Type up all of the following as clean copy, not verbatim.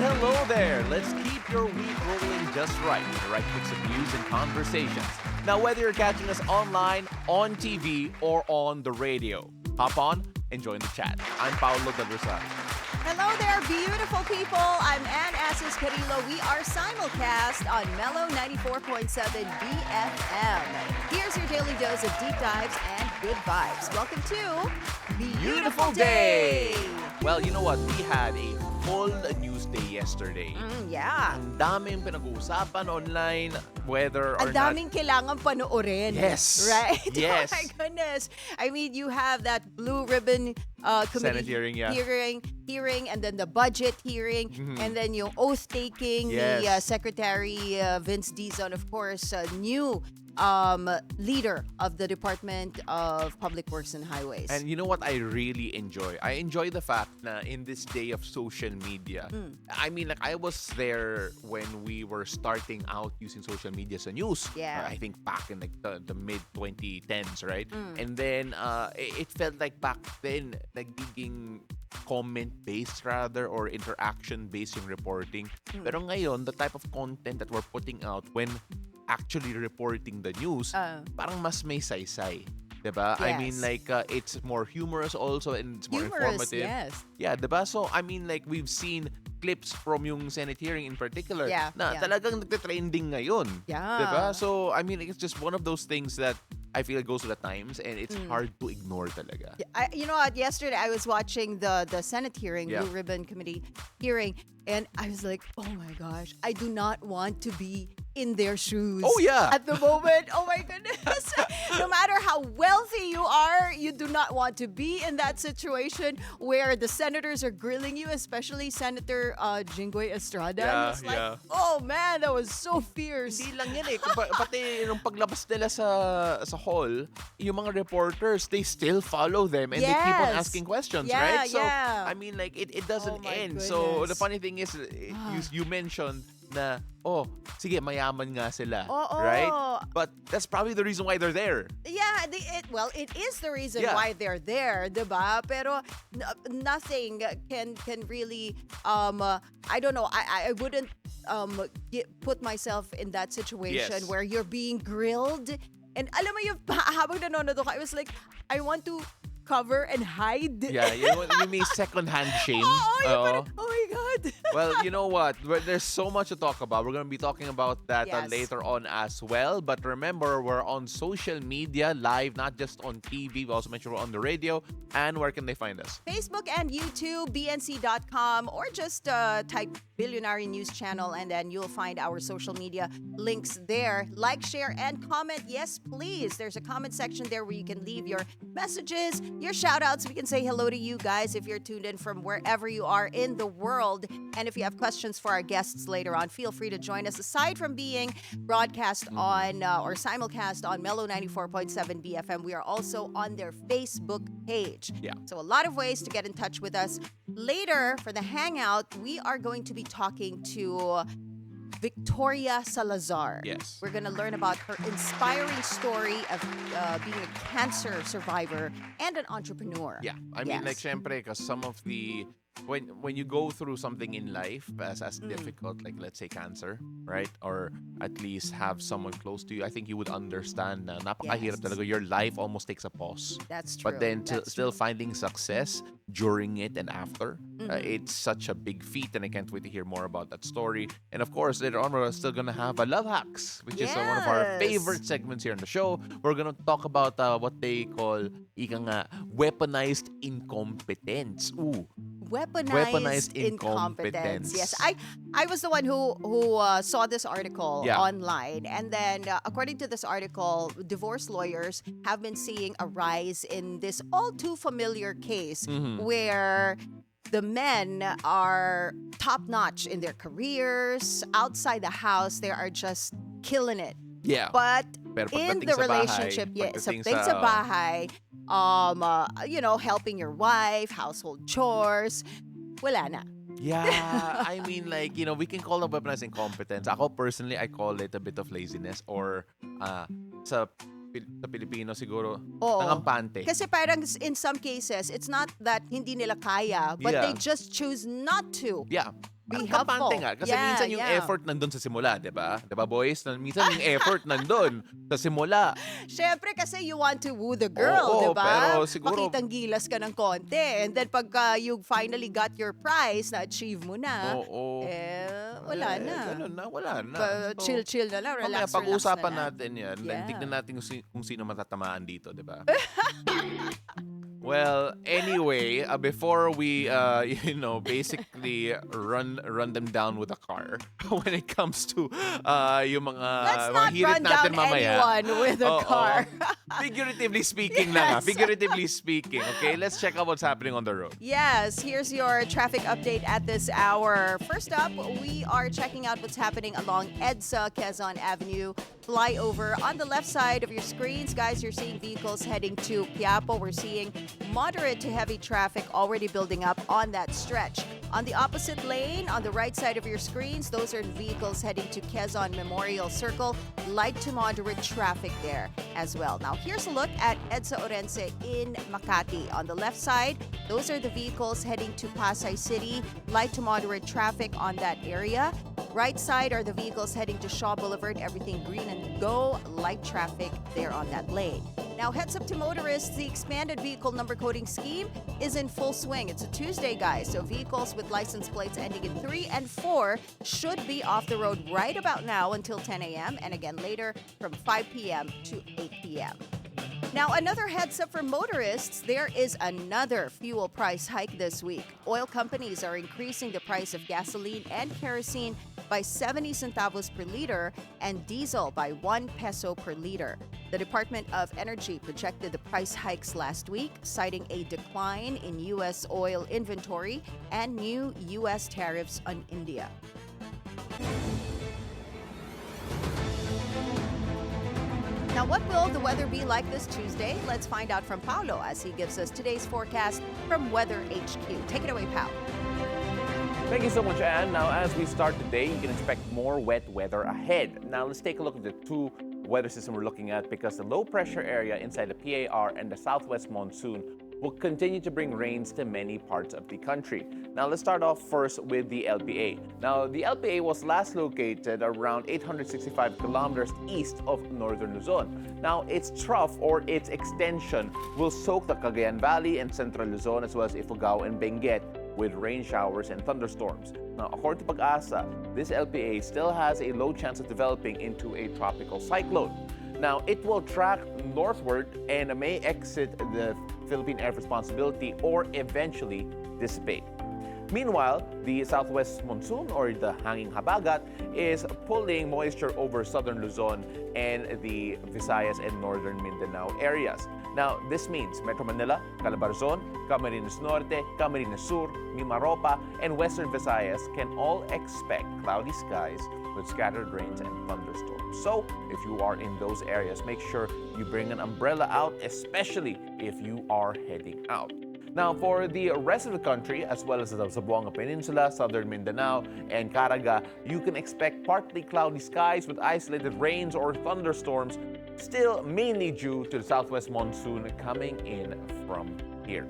And hello there! Let's keep your week rolling just right with the right mix of news and conversations. Now, whether you're catching us online, on TV, or on the radio, hop on and join the chat. I'm Paolo del Rosario. Hello there, beautiful people. I'm Asis-Carilo. We are simulcast on Mellow 94.7 BFM. Here's your daily dose of deep dives and good vibes. Welcome to Beautiful Day! Well, you know what? We had a full news day yesterday. Yeah. Ang daming pinag-uusapan online, whether or Ang daming kailangan panoorin. Yes. Right? Yes. Oh my goodness. I mean, you have that blue ribbon committee Senate hearing, yeah. hearing, and then the budget hearing, and then yung oath-taking, Yes. the Secretary Vince Dizon, of course, new leader of the Department of Public Works and Highways. And you know what I really enjoy? I enjoy the fact na in this day of social media, I mean, like I was there when we were starting out using social media sa news. Yeah. I think back in like the mid-2010s, right? And then it felt like back then, nagiging comment-based rather or interaction-based yung reporting. Pero ngayon, the type of content that we're putting out when actually reporting the news, parang mas may saysay. Diba? I Yes. mean, like, it's more humorous also and it's more Humorous, informative. yes. Yeah, diba? So, I mean, like, we've seen clips from yung Senate hearing in particular Yeah, na yeah. talagang nagte-trending ngayon. Yeah. Diba? So, I mean, it's just one of those things that I feel it goes with the times and it's hard to ignore talaga. You know what? Yesterday I was watching the Senate hearing, Yeah. Blue Ribbon Committee hearing, and I was like, oh my gosh, I do not want to be in their shoes. Oh, yeah. At the moment, oh my goodness. No matter how wealthy you are, you do not want to be in that situation where the senators are grilling you, especially Senator Jinggoy Estrada. And Yeah, it's like, yeah. oh man, that was so fierce. Hindi lang yan eh. Pati nung paglabas nila sa hall, yung mga reporters, they still follow them and they keep on Yes. asking questions, Yeah, right? So, yeah. I mean, like, it doesn't Oh my end. So, the goodness. funny thing is, you mentioned na, sige, mayaman nga sila, Oo. right? But that's probably the reason why they're there. Yeah, it is the reason Yeah. why they're there, diba? Pero nothing can really I don't know. I wouldn't put myself in that situation Yes. where you're being grilled. And alam mo yung habang nanonood ako, I was like, I want to cover and hide. Yeah, you may second-hand shame. Oh, Oo. oh my God. Well, you know what? There's so much to talk about. We're going to be talking about that Yes. later on as well. But remember, we're on social media live, not just on TV. We also mentioned we're on the radio. And where can they find us? Facebook and YouTube, bnc.com, or just type Bilyonaryo News Channel, and then you'll find our social media links there. Like, share, and comment. Yes, please. There's a comment section there where you can leave your messages, your shout outs. We can say hello to you guys if you're tuned in from wherever you are in the world. And if you have questions for our guests later on, feel free to join us. Aside from being broadcast on or simulcast on Mellow 94.7 BFM, we are also on their Facebook page. Yeah. So a lot of ways to get in touch with us. Later, for the Hangout, we are going to be talking to Viktoria Salazar. Yes. We're going to learn about her inspiring story of being a cancer survivor and an entrepreneur. Yeah. I mean, Yes. like, syempre, because some of the... When you go through something in life as difficult, like let's say cancer, right? Or at least have someone close to you, I think you would understand na napakahirap Yes. talaga. Your life almost takes a pause. That's true. But then That's still true. finding success during it and after, it's such a big feat, and I can't wait to hear more about that story. And of course, later on, we're still gonna have a love hacks, which is one of our Yes. favorite segments here on the show. We're gonna talk about what they call ika nga, weaponized incompetence. Ooh. Weaponized incompetence. Yes, I was the one who saw this article Yeah. online, and then according to this article, divorce lawyers have been seeing a rise in this all too familiar case where the men are top notch in their careers. Outside the house, they are just killing it. Yeah. But Pero in pagdating the sa bahay, relationship, pagdating pagdating sa- sa bahay, helping your wife, household chores, wala na. Yeah, I mean, like, we can call it weaponized incompetence. Ako, personally, I call it a bit of laziness or sa Pilipino siguro, Oo. nangampante. Kasi parang in some cases, it's not that hindi nila kaya, but Yeah. they just choose not to. Yeah. Be Parang kampante helpful. nga. Kasi Yeah, minsan yung yeah. effort nandun sa simula, di ba? Di ba, boys? Minsan yung effort nandun sa simula. Syempre kasi you want to woo the girl, Oo, 'di ba? pero siguro, Makitang gilas ka ng konti. And then pagka you finally got your prize, na-achieve mo na, oo. wala na. Ganun na, wala na. So, Chill-chill na lang, mamaya relax na pag-uusapan lang. natin yan. Then Yeah. tignan natin kung sino matatamaan dito, di ba? Well, anyway, before we, basically run them down with a car when it comes to yung Let's mga not hirit run down natin mamaya. anyone with a Oo. car. Figuratively speaking lang. Yes. Figuratively speaking. Okay, let's check out what's happening on the road. Yes, here's your traffic update at this hour. First up, we are checking out what's happening along EDSA, Quezon Avenue flyover. On the left side of your screens, guys, you're seeing vehicles heading to Quiapo. We're seeing moderate to heavy traffic already building up on that stretch. On the opposite lane, on the right side of your screens, those are vehicles heading to Quezon Memorial Circle. Light to moderate traffic there as well. Now, here's a look at EDSA Orense in Makati. On the left side, those are the vehicles heading to Pasay City. Light to moderate traffic on that area. Right side are the vehicles heading to Shaw Boulevard. Everything green and go. Light traffic there on that lane. Now, heads up to motorists. The expanded vehicle number coding scheme is in full swing. It's a Tuesday, guys. So vehicles with license plates ending in 3 and 4 should be off the road right about now until 10 a.m. and again later from 5 p.m. to 8 p.m. Now, another heads up for motorists, there is another fuel price hike this week. Oil companies are increasing the price of gasoline and kerosene by 70 centavos per liter and diesel by 1 peso per liter. The Department of Energy projected the price hikes last week, citing a decline in U.S. oil inventory and new U.S. tariffs on India. Now, what will the weather be like this Tuesday? Let's find out from Paolo as he gives us today's forecast from Weather HQ. Take it away, Paolo. Thank you so much, Anne. Now, as we start today, you can expect more wet weather ahead. Now, let's take a look at the two weather systems we're looking at because the low pressure area inside the PAR and the southwest monsoon will continue to bring rains to many parts of the country. Now, let's start off first with the LPA. Now, the LPA was last located around 865 kilometers east of northern Luzon. Now, its trough or its extension will soak the Cagayan Valley and central Luzon as well as Ifugao and Benguet with rain showers and thunderstorms. Now, according to Pag-asa, this LPA still has a low chance of developing into a tropical cyclone. Now, it will track northward and may exit the Philippine Air Responsibility or eventually dissipate. Meanwhile, the southwest monsoon or the hanging habagat is pulling moisture over southern Luzon and the Visayas and northern Mindanao areas. Now, this means Metro Manila, Calabarzon, Camarines Norte, Camarines Sur, Mimaropa, and western Visayas can all expect cloudy skies with scattered rains and thunderstorms. So, if you are in those areas, make sure you bring an umbrella out, especially if you are heading out. Now, for the rest of the country, as well as the Zamboanga Peninsula, southern Mindanao, and Caraga, you can expect partly cloudy skies with isolated rains or thunderstorms, still mainly due to the southwest monsoon coming in from here.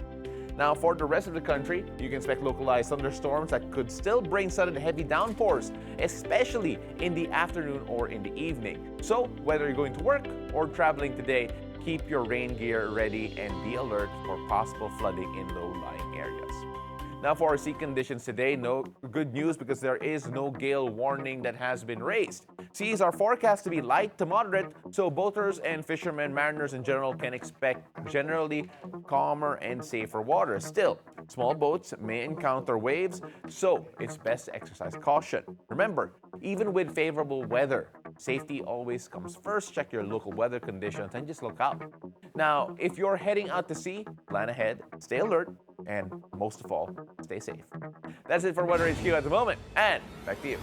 Now, for the rest of the country, you can expect localized thunderstorms that could still bring sudden heavy downpours, especially in the afternoon or in the evening. So, whether you're going to work or traveling today, keep your rain gear ready and be alert for possible flooding in low-lying areas. Now, for our sea conditions today, no good news because there is no gale warning that has been raised. Seas are forecast to be light to moderate, so boaters and fishermen, mariners in general can expect generally calmer and safer waters. Still, small boats may encounter waves, so it's best to exercise caution. Remember, even with favorable weather, safety always comes first. Check your local weather conditions and just look out. Now, if you're heading out to sea, plan ahead, stay alert, and most of all, stay safe. That's it for Weather HQ at the moment, and back to you.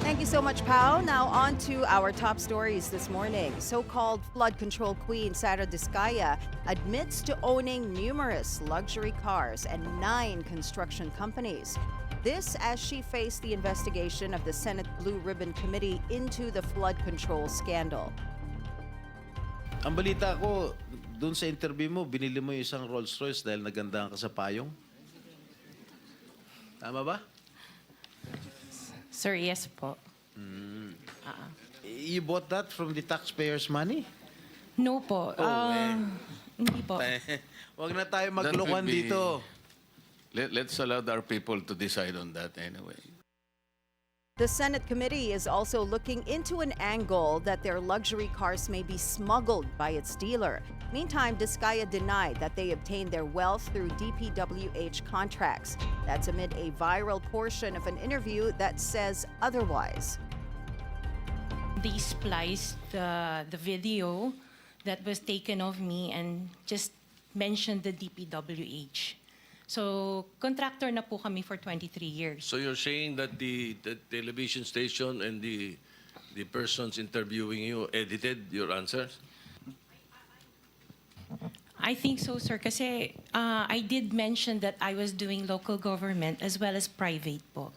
Thank you so much, Pao. Now on to our top stories this morning. So-called flood control queen Sara Diskaya admits to owning numerous luxury cars and 9 construction companies. This as she faced the investigation of the Senate Blue Ribbon Committee into the flood control scandal. Ang balita ko, doon sa interview mo, binili mo yung isang Rolls Royce dahil nagandahan ka sa payong? Tama ba? Sir, yes po. You bought that from the taxpayers' money? No po. Hindi po. Huwag na tayo That maglokohan would be- dito. Let's allow our people to decide on that anyway. The Senate committee is also looking into an angle that their luxury cars may be smuggled by its dealer. Meantime, Diskaya denied that they obtained their wealth through DPWH contracts. That's amid a viral portion of an interview that says otherwise. They spliced the video that was taken of me and just mentioned the DPWH. So, contractor na po kami for 23 years. So you're saying that the television station and the persons interviewing you edited your answers? I think so, sir, kasi I did mention that I was doing local government as well as private po.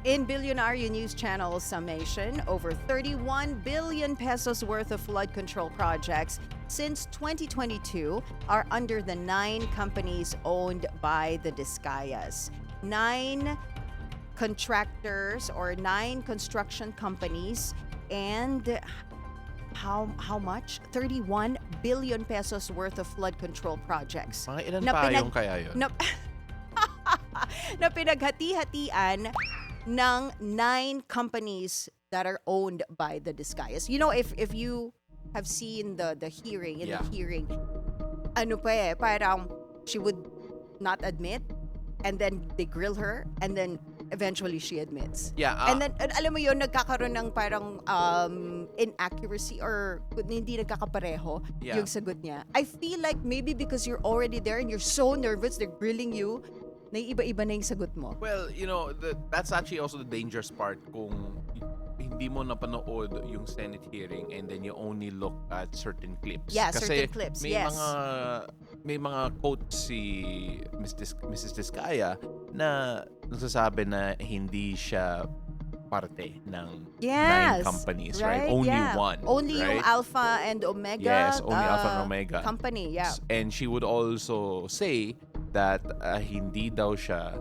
In Bilyonaryo News Channel summation, over 31 billion pesos worth of flood control projects since 2022 are under the 9 companies owned by the Diskayas. 9 contractors or 9 construction companies, and how much? 31 billion pesos worth of flood control projects. Mga ilan Na payong pinag- kaya yun? na pinaghati-hatian ng 9 companies that are owned by the Diskayas. You know, if you have seen the hearing, Yeah. the hearing, parang she would not admit, and then they grill her, and then eventually she admits. Yeah, And then, alam mo yun, nagkakaroon ng parang inaccuracy or hindi nagkakapareho Yeah. yung sagot niya. I feel like maybe because you're already there and you're so nervous, they're grilling you, naiiba-iba na yung sagot mo. Well, you know, that's actually also the dangerous part kung hindi mo napanood yung Senate hearing and then you only look at certain clips. Yeah, Kasi certain clips, may yes. may mga quotes si Mrs. Diskaya na nagsasabi na hindi siya parte ng 9 Yes, companies, right? Only yeah. one. Only right? yung Alpha and Omega. Yes, only Alpha and Omega. Company, yeah. And she would also say that hindi daw siya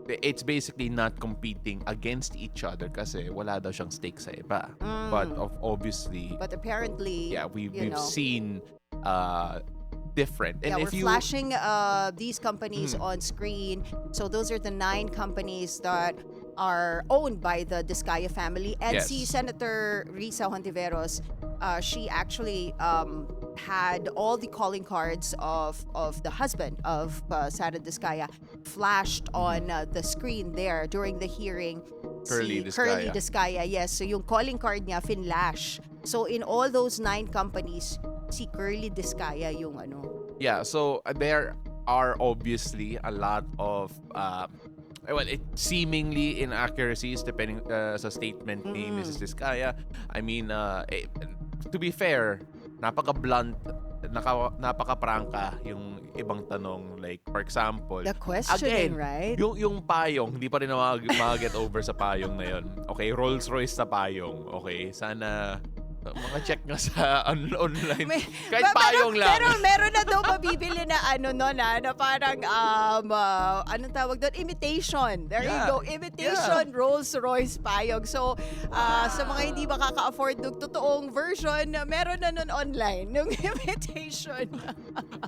it's basically not competing against each other kasi wala daw siyang stake sa iba. But obviously, But apparently, yeah, you we've know, seen different. And yeah, if we're you flashing these companies on screen. So those are the 9 companies that are owned by the Diskaya family. And Yes. si Senator Risa Hontiveros, she actually had all the calling cards of the husband of Sara Diskaya flashed on the screen there during the hearing. Curly Si Curly Diskaya. Diskaya, yes. So yung calling card niya, finlash. So in all those 9 companies, si Curly Diskaya yung ano. Yeah, so there are obviously a lot of seemingly inaccuracies depending sa statement ni Mrs. Diskaya. I mean, to be fair, napaka-blunt, napaka-prangka yung ibang tanong. Like, for example, The questioning, again, right? Yung payong, hindi pa rin mag-get over sa payong na yun. Okay, Rolls-Royce sa payong. Okay, sana mga check nga sa online. Kahit payong lang. Pero meron na daw mabibili na na parang, anong tawag doon? Imitation. There you Yeah. go. Imitation Rolls-Royce payong. So, sa mga hindi makaka-afford ng totoong version, meron na nun online, nung imitation.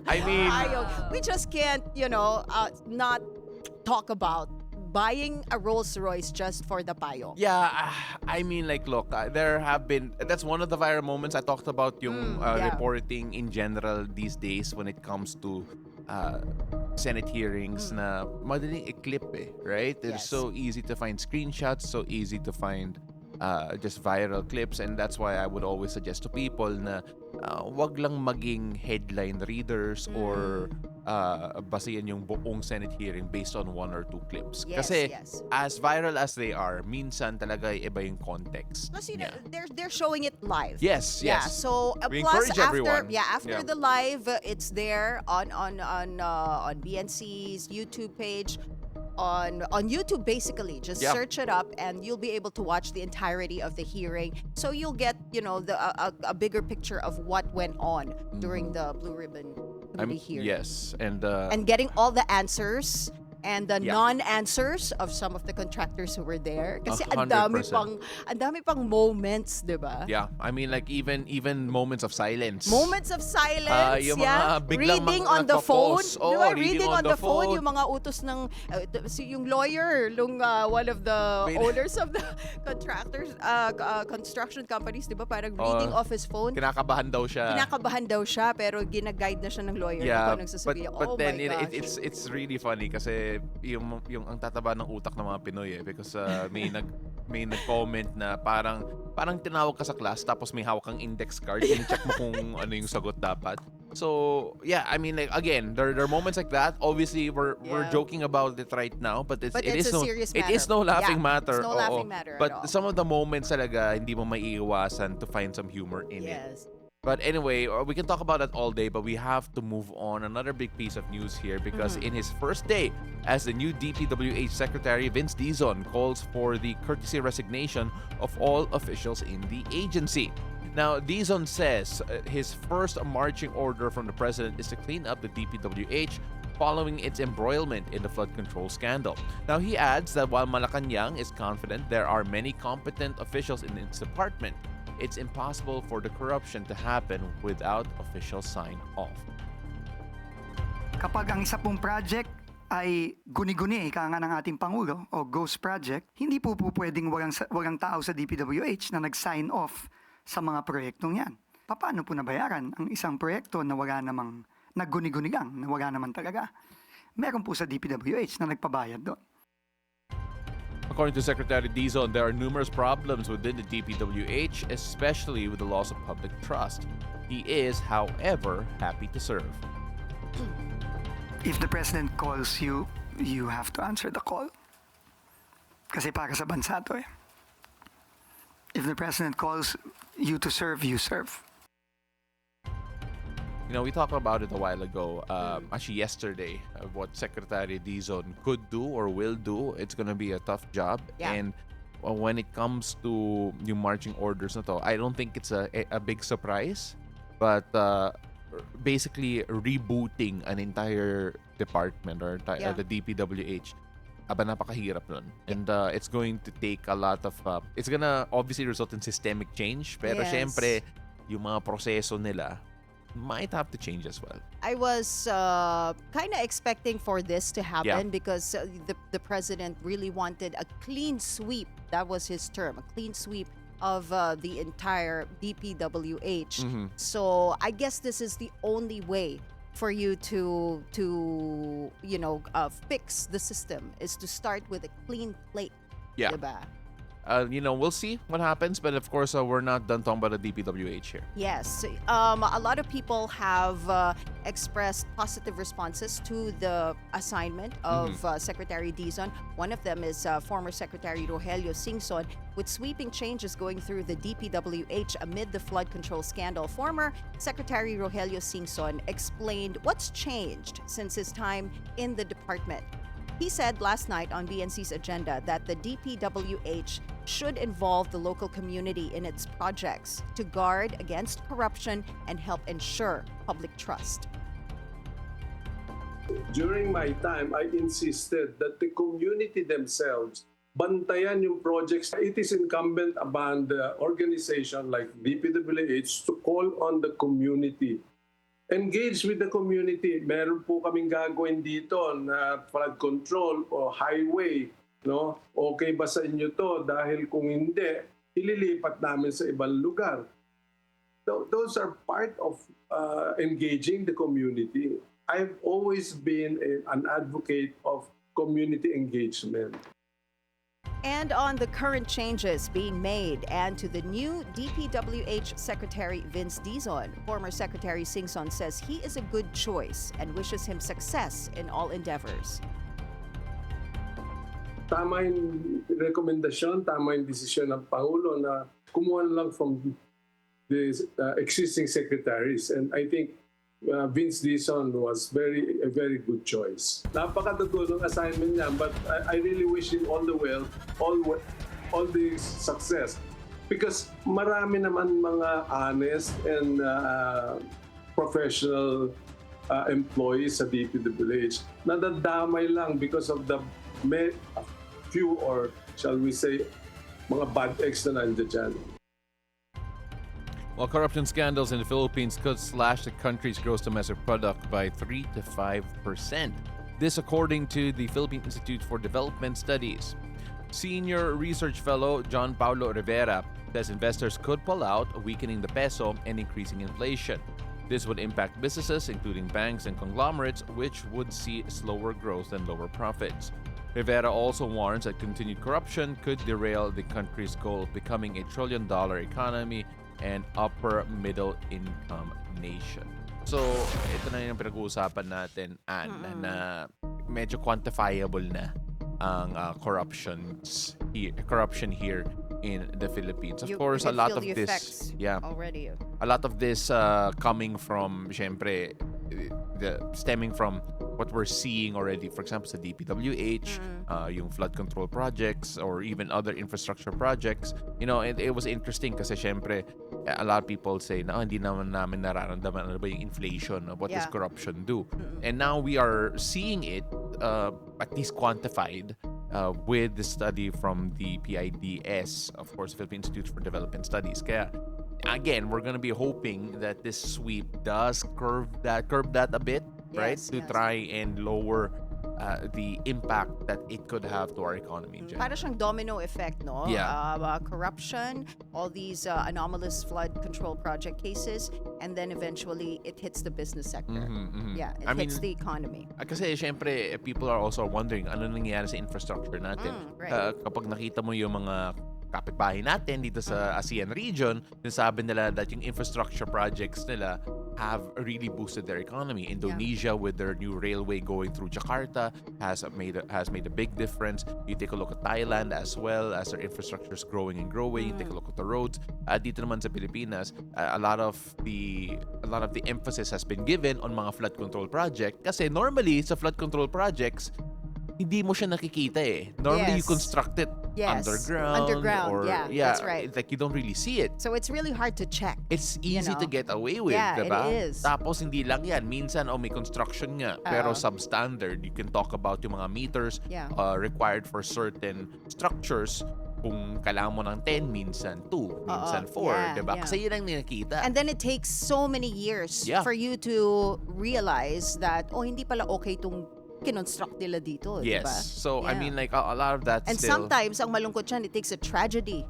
I mean, Payong. We just can't, not talk about buying a Rolls-Royce just for the payong. yeah, I mean, like, look, there have been, that's one of the viral moments I talked about yung yeah. reporting in general these days when it comes to Senate hearings na madaling i-clip right? It's Yes. so easy to find screenshots, so easy to find just viral clips, and that's why I would always suggest to people na wag lang maging headline readers or basayan yung buong Senate hearing based on 1 or 2 clips. Yes, Kasi yes. as viral as they are, minsan talaga iba yung context. Kasi niya. they're showing it live. Yes, Yeah, yes. so We plus encourage after everyone. after Yeah. the live, it's there on BNC's YouTube page. On YouTube, basically, just Yeah. search it up and you'll be able to watch the entirety of the hearing. So you'll get, a bigger picture of what went on during the Blue Ribbon Committee hearing. Yes, and And getting all the answers and the non-answers of some of the contractors who were there. Kasi ang 100%. dami pang moments, di ba? Yeah, I mean like even moments of silence. Moments of silence, yung mga biglang reading on the phone. nagpo-pause. Di ba? Oo, Reading on the phone, yung mga utos ng, yung lawyer, one of the owners of the contractors, construction companies, di ba? Parang reading off his phone. Kinakabahan daw siya. Pero gina-guide na siya ng lawyer. Yeah, Ikaw nagsasabi, but then my gosh. it's really funny kasi yung ang tataba ng utak ng mga Pinoy because may nag-comment na parang tinawag ka sa class tapos may hawak kang index card, check mo kung ano yung sagot dapat. So yeah, I mean like again, there are moments like that. Obviously we're joking about it right now, but it is a serious matter. It is no laughing matter. It's no laughing matter at all. But some of the moments talaga hindi mo maiiwasan to find some humor in it. Yes. But anyway, we can talk about that all day, but we have to move on. Another big piece of news here because in his first day as the new DPWH Secretary, Vince Dizon calls for the courtesy resignation of all officials in the agency. Now, Dizon says his first marching order from the president is to clean up the DPWH following its embroilment in the flood control scandal. Now, he adds that while Malacanang is confident there are many competent officials in its department, it's impossible for the corruption to happen without official sign-off. Kapag ang isa pong project ay guni-guni, ika nga ng ating Pangulo, o ghost project, hindi po pwedeng walang tao sa DPWH na nag-sign off sa mga proyektong yan. Paano po nabayaran ang isang proyekto na wala namang nagguni-guni lang, na wala naman talaga? Meron po sa DPWH na nagpabayad doon. According to Secretary Dizon, there are numerous problems within the DPWH, especially with the loss of public trust. He is, however, happy to serve. If the president calls you, you have to answer the call. Kasi para sa bansa to eh. If the president calls you to serve, you serve. You know, we talked about it a while ago, actually yesterday, what Secretary Dizon could do or will do. It's gonna be a tough job. Yeah. And when it comes to yung marching orders na to, I don't think it's a big surprise. But basically rebooting an entire department or the DPWH, napakahirap nun. And it's going to take a lot of, it's gonna obviously result in systemic change. Pero syempre, yung mga proseso nila, might have to change as well. I was kind of expecting for this to happen because the president really wanted a clean sweep. That was his term, a clean sweep of the entire DPWH. So I guess this is the only way for you to fix the system is to start with a clean plate. Yeah. Diba? We'll see what happens, but of course, we're not done talking about the DPWH here. Yes. A lot of people have expressed positive responses to the assignment of Secretary Dizon. One of them is former Secretary Rogelio Singson. With sweeping changes going through the DPWH amid the flood control scandal, former Secretary Rogelio Singson explained what's changed since his time in the department. He said last night on BNC's agenda that the DPWH should involve the local community in its projects to guard against corruption and help ensure public trust. During my time, I insisted that the community themselves bantayan yung projects. It is incumbent upon the organization like DPWH to call on the community. Engage with the community. Meron po kaming gagawin dito na flood control o highway. No? Okay ba sa inyo to? Dahil kung hindi, ililipat namin sa ibang lugar. So, those are part of engaging the community. I've always been an advocate of community engagement. And on the current changes being made and to the new DPWH Secretary Vince Dizon, former Secretary Singson says he is a good choice and wishes him success in all endeavors. Tama yung rekomendasyon, tama yung desisyon ng Pangulo na kumuha lang from the existing secretaries. And I think Vince Dizon was a very good choice. Napakatutulong assignment niya, but I really wish him all the well, all the success. Because marami naman mga honest and professional employees sa DPWH. Nadadamay lang because of the few, or shall we say, mga bad eggs na nandiyan dyan. While corruption scandals in the Philippines could slash the country's gross domestic product by 3 to 5%. This according to the Philippine Institute for Development Studies. Senior research fellow John Paolo Rivera says investors could pull out, weakening the peso and increasing inflation. This would impact businesses, including banks and conglomerates, which would see slower growth and lower profits. Rivera also warns that continued corruption could derail the country's goal of becoming a trillion-dollar economy and upper middle income nation. So, ito na yung pinag-uusapan natin, Ann, na medyo quantifiable na ang corruption here in the Philippines. Of course, a lot of this, already. A lot of this coming from, syempre, stemming from what we're seeing already, for example, sa DPWH, yung flood control projects, or even other infrastructure projects. You know, it was interesting kasi syempre, a lot of people say na hindi naman namin nararamdaman ano ba yung inflation, what does corruption do? And now we are seeing it at least quantified with the study from the PIDS, of course, Philippine Institute for Development Studies. Kaya again, we're gonna be hoping that this sweep does curb that a bit, right? To try and lower the impact that it could have to our economy. Para siyang domino effect, no? Corruption, all these anomalous flood control project cases, and then eventually it hits the business sector. Yeah, it hits the economy. Kasi syempre, people are also wondering ano nangyayari sa infrastructure natin. Right. Kapag nakita mo yung mga kapitbahay natin dito sa ASEAN region, sinasabi nila that yung infrastructure projects nila have really boosted their economy. Indonesia, with their new railway going through Jakarta, has made a big difference. You take a look at Thailand as well, as their infrastructure is growing and growing. Take a look at the roads. Dito naman sa Pilipinas, a lot of the emphasis has been given on mga flood control project kasi normally sa flood control projects hindi mo siya nakikita eh. Normally you construct it underground or that's right. Like you don't really see it. So it's really hard to check. It's easy to get away with, diba? It is. Tapos hindi lang yan. Minsan, may construction nga, pero substandard. You can talk about yung mga meters required for certain structures. Kung kailangan mo ng 10, minsan 2, minsan 4, diba? Kasi yun ang nakikita. And then it takes so many years for you to realize that, hindi pala okay itong kinonstruct nila dito, yes. diba? So, I mean, like, a lot of that and still... sometimes, ang malungkot dyan, it takes a tragedy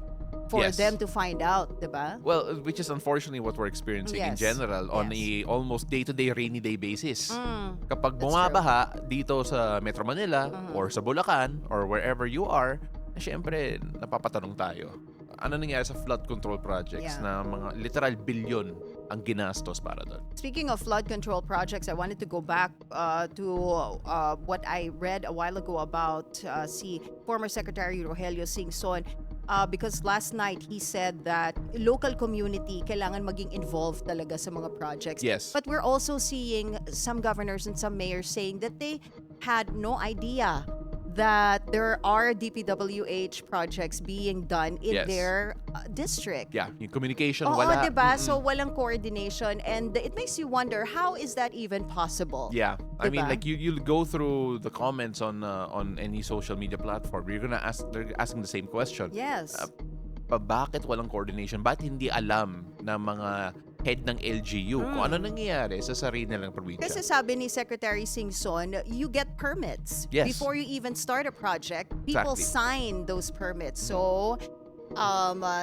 for them to find out, diba? Well, which is unfortunately what we're experiencing in general on a almost day-to-day rainy day basis. Kapag bumabaha dito sa Metro Manila or sa Bulacan or wherever you are, syempre, napapatanong tayo. Ano nangyari sa flood control projects na mga literal billion ang ginastos para doon? Speaking of flood control projects, I wanted to go back to what I read a while ago about si former Secretary Rogelio Singson, because last night he said that local community kailangan maging involved talaga sa mga projects. Yes. But we're also seeing some governors and some mayors saying that they had no idea that there are DPWH projects being done in their district. Yeah, yung communication, Oo, wala. diba? So, walang coordination, and it makes you wonder, how is that even possible? Yeah. I mean, Diba? like, you'll go through the comments on any social media platform. They're asking the same question. Yes. Bakit walang coordination? Bakit hindi alam ng mga head ng LGU kung ano nangyayari sa sarili nilang probinsya? Kasi sabi ni Secretary Singson, you get permits. Yes. Before you even start a project, people Exactly. sign those permits. So,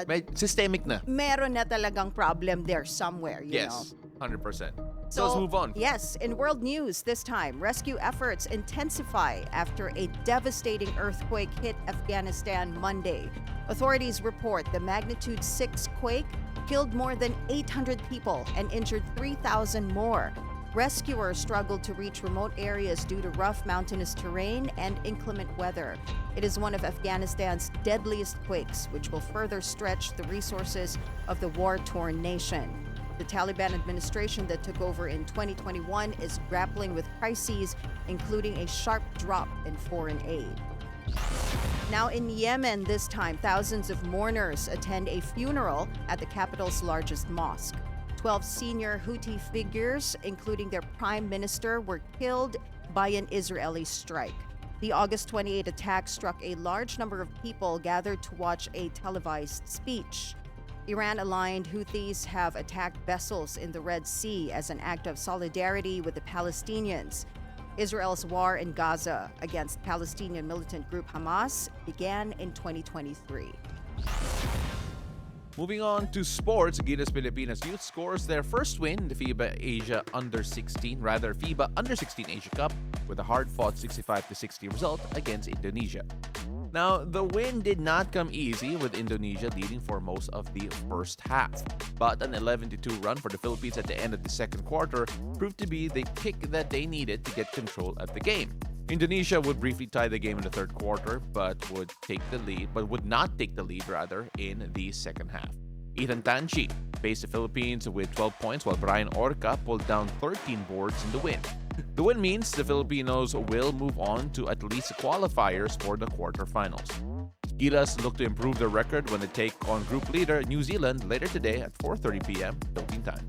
May systemic na. meron na talagang problem there somewhere, you know. Yes, 100%. So let's move on. Yes, in world news this time, rescue efforts intensify after a devastating earthquake hit Afghanistan Monday. Authorities report the magnitude 6 quake killed more than 800 people and injured 3,000 more. Rescuers struggled to reach remote areas due to rough mountainous terrain and inclement weather. It is one of Afghanistan's deadliest quakes, which will further stretch the resources of the war-torn nation. The Taliban administration that took over in 2021 is grappling with crises, including a sharp drop in foreign aid. Now in Yemen this time, thousands of mourners attend a funeral at the capital's largest mosque. 12 senior Houthi figures, including their prime minister, were killed by an Israeli strike. The August 28 attack struck a large number of people gathered to watch a televised speech. Iran-aligned Houthis have attacked vessels in the Red Sea as an act of solidarity with the Palestinians. Israel's war in Gaza against Palestinian militant group Hamas began in 2023. Moving on to sports, Gilas Pilipinas Youth scores their first win in the FIBA Under 16 Asia Cup with a hard-fought 65-60 result against Indonesia. Now, the win did not come easy, with Indonesia leading for most of the first half. But an 11-2 run for the Philippines at the end of the second quarter proved to be the kick that they needed to get control of the game. Indonesia would briefly tie the game in the third quarter, but would not take the lead in the second half. Ethan Tanchi faced the Philippines with 12 points, while Brian Orca pulled down 13 boards in the win. The win means the Filipinos will move on to at least qualifiers for the quarterfinals. Gilas look to improve their record when they take on group leader New Zealand later today at 4:30 p.m. Philippine time.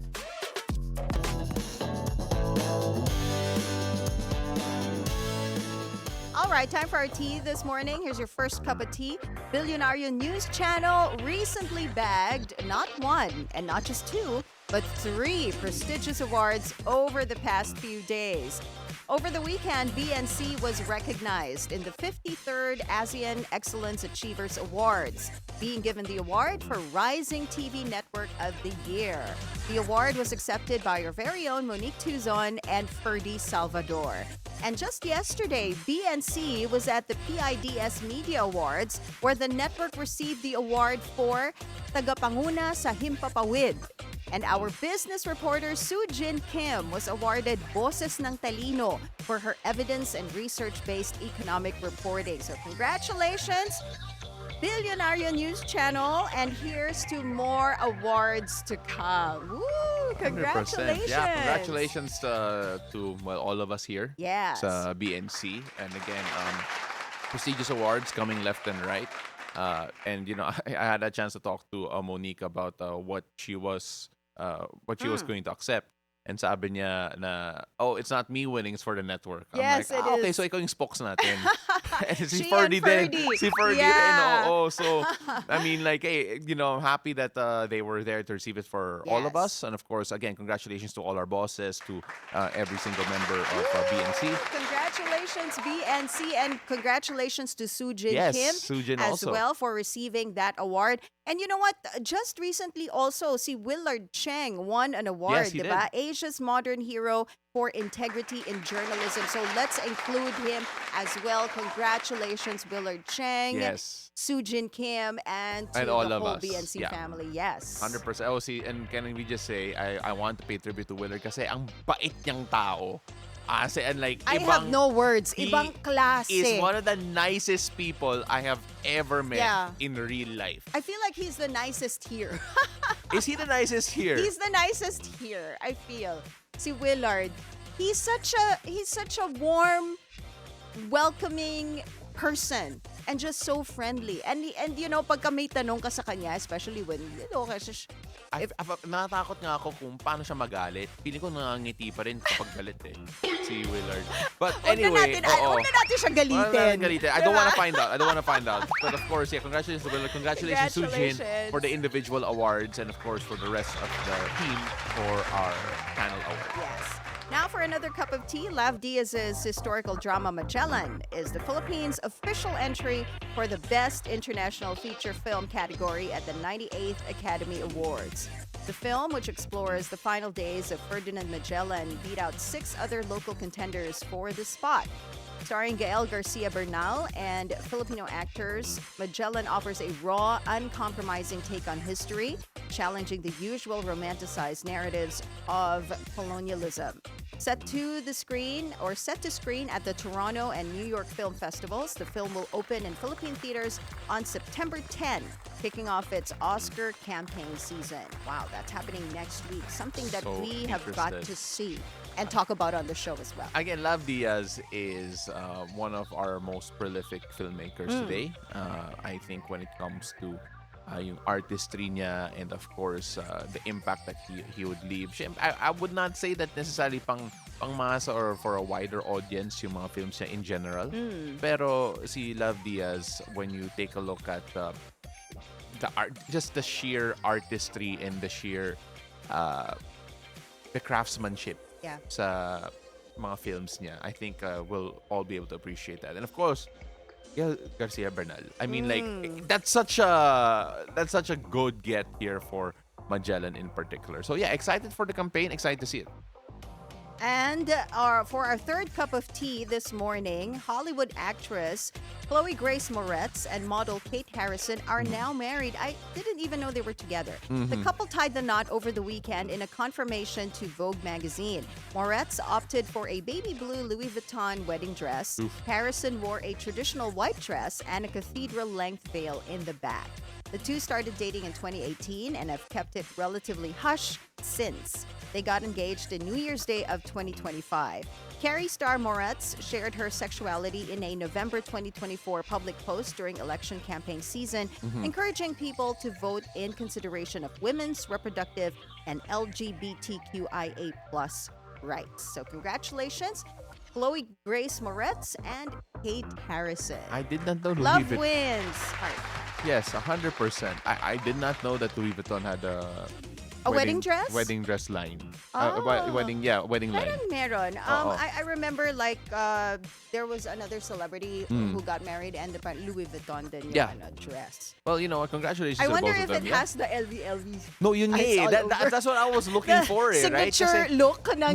All right, time for our tea this morning. Here's your first cup of tea. Bilyonaryo News Channel recently bagged not one and not just two, but three prestigious awards over the past few days. Over the weekend, BNC was recognized in the 53rd ASEAN Excellence Achievers Awards, being given the award for Rising TV Network of the Year. The award was accepted by your very own Monique Tuzon and Ferdy Salvador. And just yesterday, BNC was at the PIDS Media Awards, where the network received the award for Tagapanguna sa Himpapawid. And our business reporter Soo-Jin Kim was awarded Boses ng Talino for her evidence and research-based economic reporting. So congratulations, Bilyonaryo News Channel, and here's to more awards to come. Woo! 100%. Congratulations! Yeah, congratulations to all of us here. Yes. Sa BNC, and again, prestigious awards coming left and right. And I had a chance to talk to Monique about what she was going to accept. And sabi niya na, it's not me winning, it's for the network. I'm Yes, like, it okay, is. so ikaw yung spokes natin. And si She Ferdy and din. Ferdy. Si Ferdy Yeah. din, oo. So, I mean, like, hey, I'm happy that they were there to receive it for all of Yes. us. And of course, again, congratulations to all our bosses, to every single member of BNC. Congratulations, BNC, and congratulations to Soo-Jin Yes, Kim Soo-Jin as also. well for receiving that award. And you know what? Just recently also, si Willard Cheng won an award, Yes, he diba? Asia's Modern Hero for Integrity in Journalism. So let's include him as well. Congratulations, Willard Cheng, Yes. Soo-Jin Kim, and to And the all of whole us. BNC Yeah. family. Yes. 100%. Oh, see, and can we just say, I want to pay tribute to Willard kasi ang bait niyang tao. Kasi unlike I have no words. he Ibang klase. is one of the nicest people I have ever met Yeah. in real life. I feel like he's the nicest here. Is he the nicest here? He's the nicest here, I feel. Si Willard, he's such a warm, welcoming person and just so friendly. And pagka may tanong ka sa kanya, especially when kasi Natatakot nga ako kung paano siya magalit. Feeling ko nangangiti pa rin kapag galit si Willard. But anyway, Huwag na natin siya galitin. I don't want to find out. But of course, yeah, congratulations to Willard. Congratulations to Jin Congratulations. for the individual awards, and of course for the rest of the team for our panel award. Yes. Now for another cup of tea, Lav Diaz's historical drama Magellan is the Philippines' official entry for the Best International Feature Film category at the 98th Academy Awards. The film, which explores the final days of Ferdinand Magellan, beat out 6 other local contenders for the spot. Starring Gael Garcia Bernal and Filipino actors, Magellan offers a raw, uncompromising take on history, challenging the usual romanticized narratives of colonialism. Set to screen at the Toronto and New York Film Festivals, the film will open in Philippine theaters on September 10, kicking off its Oscar campaign season. Wow, that's happening next week. Something that So we have got interested. to see and talk about on the show as well. Again, Lav Diaz is one of our most prolific filmmakers today. I think when it comes to yung artistry niya, and of course the impact that he would leave. I would not say that necessarily pang masa or for a wider audience yung mga films niya in general. Pero si Love Diaz, when you take a look at the art, just the sheer artistry and the sheer the craftsmanship sa mga films niya, I think we'll all be able to appreciate that. And of course, Garcia Bernal. I mean, like, that's such a good get here for Magellan in particular. So yeah, excited for the campaign, excited to see it. And for our third cup of tea this morning, Hollywood actress Chloe Grace Moretz and model Kate Harrison are now married. I didn't even know they were together. The couple tied the knot over the weekend in a confirmation to Vogue magazine. Moretz opted for a baby blue Louis Vuitton wedding dress. Harrison wore a traditional white dress and a cathedral-length veil in the back. The two started dating in 2018 and have kept it relatively hush since. They got engaged in New Year's Day of 2025. Carrie star Moretz shared her sexuality in a November 2024 public post during election campaign season, encouraging people to vote in consideration of women's reproductive and LGBTQIA+ rights. So congratulations, Chloe Grace Moretz and Kate Harrison. I did not know Louis Love Vuitton. wins. Yes, 100%. I did not know that Louis Vuitton had a wedding dress? Wedding dress line. Oh. Wedding line. Parang meron. Oo. I remember like there was another celebrity who got married and the Louis Vuitton din yung Yeah. dress. Well, congratulations I to wonder both if of them. it has the LV. No, yun nga It's eh. all over. That's what I was looking for eh, right? Signature look ng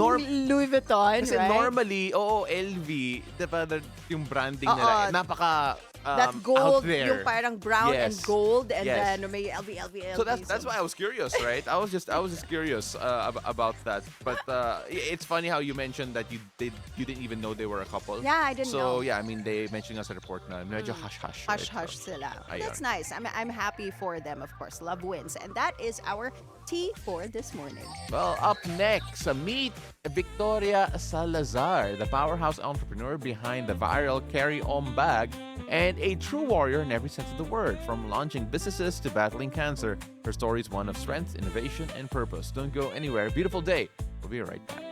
Louis Vuitton, Kasi right? normally, LV, diba, yung branding Oo. nila, napaka that out gold, there. yung parang brown and Yes. gold, and Yes. then may LV. So that's why I was curious, right? I was just curious about that. But it's funny how you mentioned that you didn't even know they were a couple. Yeah, I didn't know. So yeah, I mean they mentioned us a report na medyo hush-hush. right? Hush So, sila. ayun. That's nice. I'm happy for them, of course. Love wins. And that is our tea for this morning. Well, up next, meet Viktoria Salazar, the powerhouse entrepreneur behind the viral carry-on bag and a true warrior in every sense of the word. From launching businesses to battling cancer, her story is one of strength, innovation, and purpose. Don't go anywhere. Beautiful day. We'll be right back.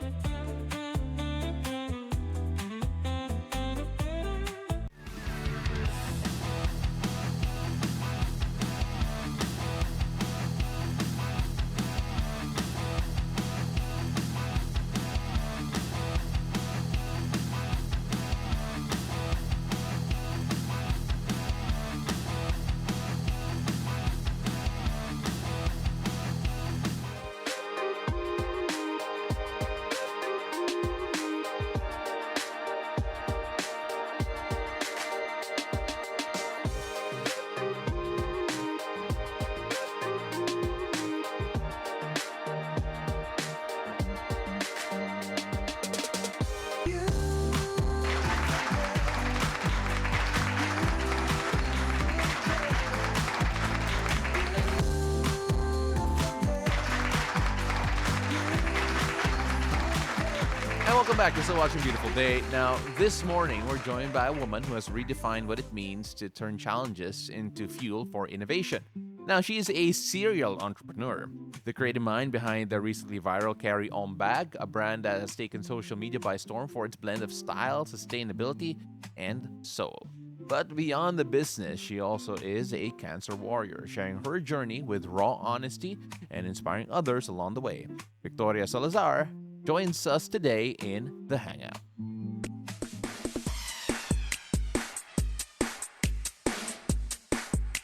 And welcome back. You're still watching Beautiful Day. Now, this morning, we're joined by a woman who has redefined what it means to turn challenges into fuel for innovation. Now, she is a serial entrepreneur, the creative mind behind the recently viral carry-on bag, a brand that has taken social media by storm for its blend of style, sustainability, and soul. But beyond the business, she also is a cancer warrior, sharing her journey with raw honesty and inspiring others along the way. Viktoria Salazar joins us today in the Hangout.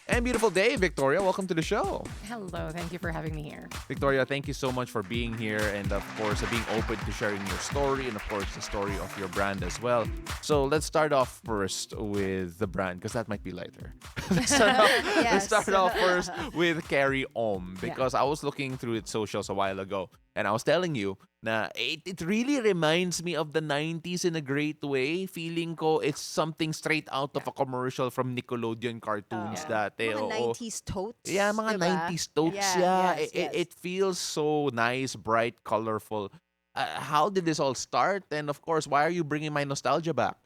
And beautiful day, Victoria. Welcome to the show. Hello, thank you for having me here. Victoria, thank you so much for being here and, of course, being open to sharing your story and, of course, the story of your brand as well. So let's start off first with the brand because that might be lighter. let's start off first with Carry On because I was looking through its socials a while ago and I was telling you na it really reminds me of the 90s in a great way. Feeling ko it's something straight out of a commercial from Nickelodeon cartoons dati. Mga Oo. 90s totes. Yeah, mga diba? 90s totes. Yeah, yes, yes. It feels so nice, bright, colorful. How did this all start? And of course, why are you bringing my nostalgia back?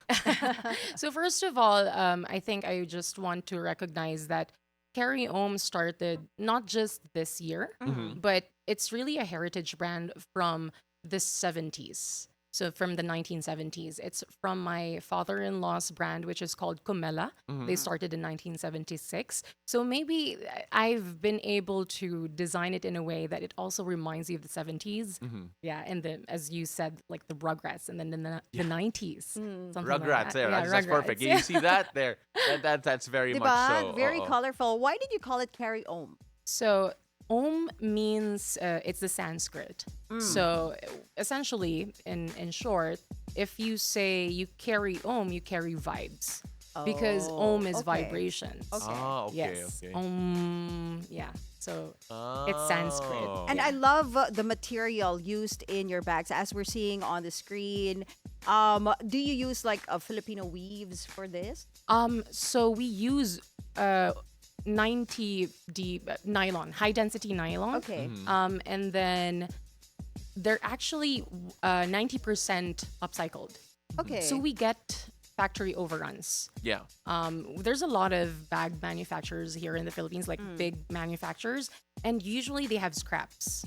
So first of all, I think I just want to recognize that Carry Om started not just this year, but it's really a heritage brand from the 70s. So from the 1970s. It's from my father-in-law's brand, which is called Comela. They started in 1976. So maybe I've been able to design it in a way that it also reminds you of the 70s. Yeah, and the, as you said, like the Rugrats, and then the 90s. Something like Rugrats that. there. Yeah, That's perfect. You see that there? That's very much Diba? so. Very Oo. colorful. Why did you call it Carry Om? So Om means it's the Sanskrit. So essentially, in short, if you say you carry Om, you carry vibes. Because Om is okay. vibrations. Ah, okay, Yes. okay. Om, yeah. So it's Sanskrit. Oh. And I love the material used in your bags, as we're seeing on the screen. Do you use like Filipino weaves for this? So we use 90D nylon, high density nylon. Okay. And then they're actually 90% upcycled. Okay. So we get factory overruns. Yeah. There's a lot of bag manufacturers here in the Philippines, like big manufacturers, and usually they have scraps.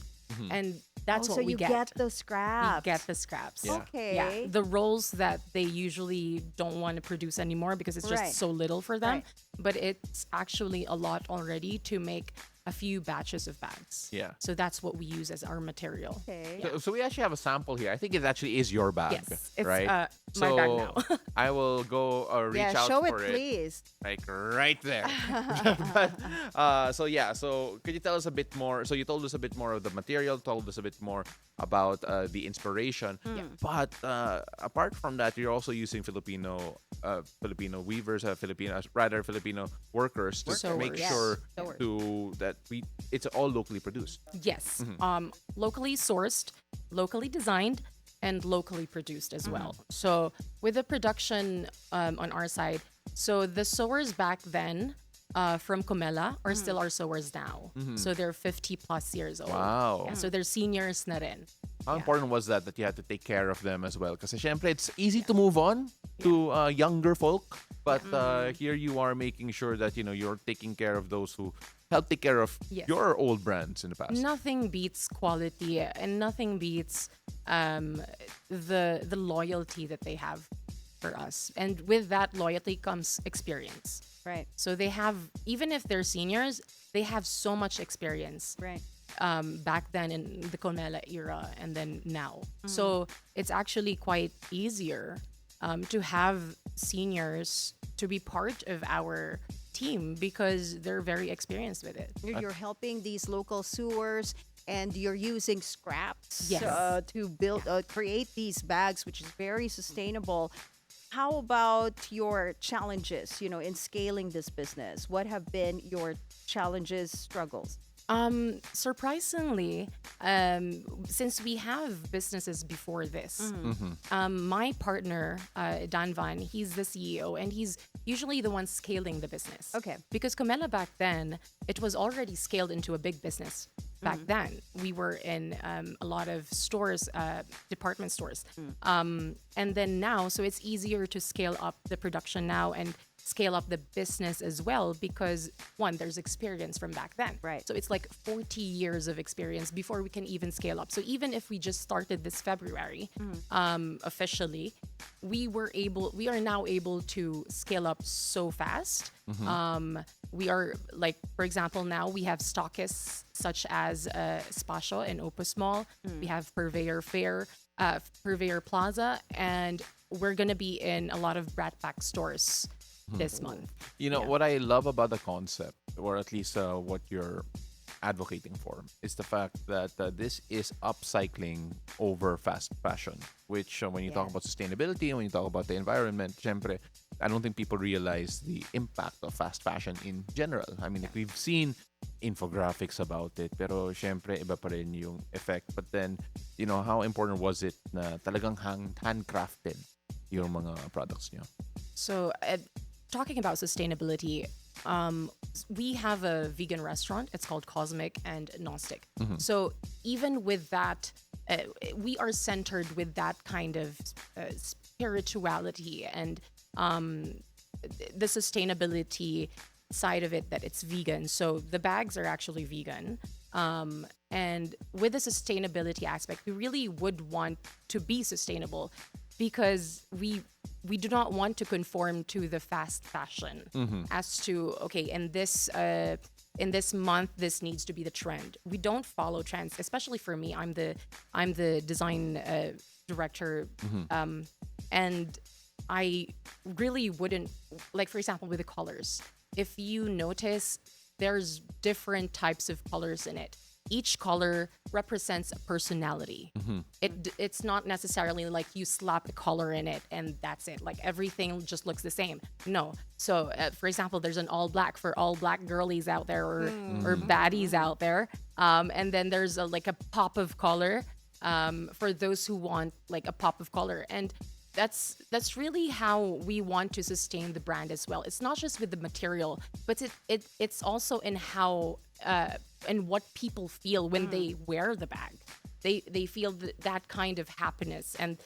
And that's so what we you get. get the scraps. We get the scraps. Yeah. Okay. Yeah, the rolls that they usually don't want to produce anymore because it's just Right. so little for them. Right. But it's actually a lot already to make a few batches of bags. Yeah. So that's what we use as our material. Okay. So we actually have a sample here. I think it actually is your bag, Yes, it's right? my bag now. I will go reach Yeah, out show it, for it, please. like right there. So yeah. So could you tell us a bit more? So you told us a bit more of the material, told us a bit more about the inspiration. But apart from that, you're also using Filipino weavers, Filipino workers to Sewers. make Yes. sure Sewers. that it's all locally produced. Yes. Locally sourced, locally designed, and locally produced as well. So with the production on our side, so the sewers back then from Comela are still our sewers now. So they're 50 plus years old. Wow. Yeah, so they're seniors na rin. How important was that you had to take care of them as well? Because syempre, it's easy to move on to younger folk, but here you are making sure that you're taking care of those who help take care of Yes. your old brands in the past. Nothing beats quality, and nothing beats the loyalty that they have for us. And with that loyalty comes experience. Right. So they have, even if they're seniors, they have so much experience Right. back then in the Comela era and then now. So it's actually quite easier to have seniors to be part of our team because they're very experienced with it. You're helping these local sewers, and you're using scraps Yes. to build, create these bags, which is very sustainable. How about your challenges, in scaling this business? What have been your challenges, struggles? Surprisingly, since we have businesses before this, my partner, Dan Van, he's the CEO and he's usually the one scaling the business. Okay. Because Comela back then, it was already scaled into a big business. Back then, we were in a lot of stores, department stores. And then now, so it's easier to scale up the production now and scale up the business as well because one, there's experience from back then. Right. So it's like 40 years of experience before we can even scale up. So even if we just started this February, officially, we are now able to scale up so fast. We are like, for example, now we have stockists such as Spasio and Opus Mall. We have Purveyor Fair, Purveyor Plaza, and we're gonna be in a lot of Brat Pack stores this month. What I love about the concept, or at least what you're advocating for, is the fact that this is upcycling over fast fashion, which when you talk about sustainability, when you talk about the environment, syempre, I don't think people realize the impact of fast fashion in general. I mean, like, we've seen infographics about it, pero syempre, iba pa rin yung effect. But then, how important was it na talagang handcrafted yung mga products niyo? So, talking about sustainability, we have a vegan restaurant. It's called Cosmic and Gnostic. So even with that, we are centered with that kind of spirituality and the sustainability side of it that it's vegan. So the bags are actually vegan. And with the sustainability aspect, we really would want to be sustainable because we do not want to conform to the fast fashion as to, okay, in this month this needs to be the trend. We don't follow trends, especially for me. I'm the design director, and I really wouldn't, like, for example, with the colors, if you notice, there's different types of colors in it. Each color represents a personality. It's not necessarily like you slap a color in it and that's it. Like everything just looks the same. No. So, for example, there's an all black for all black girlies out there or baddies out there. And then there's like a pop of color for those who want like a pop of color. And that's really how we want to sustain the brand as well. It's not just with the material, but it's also in how and what people feel when they wear the bag. They feel that kind of happiness and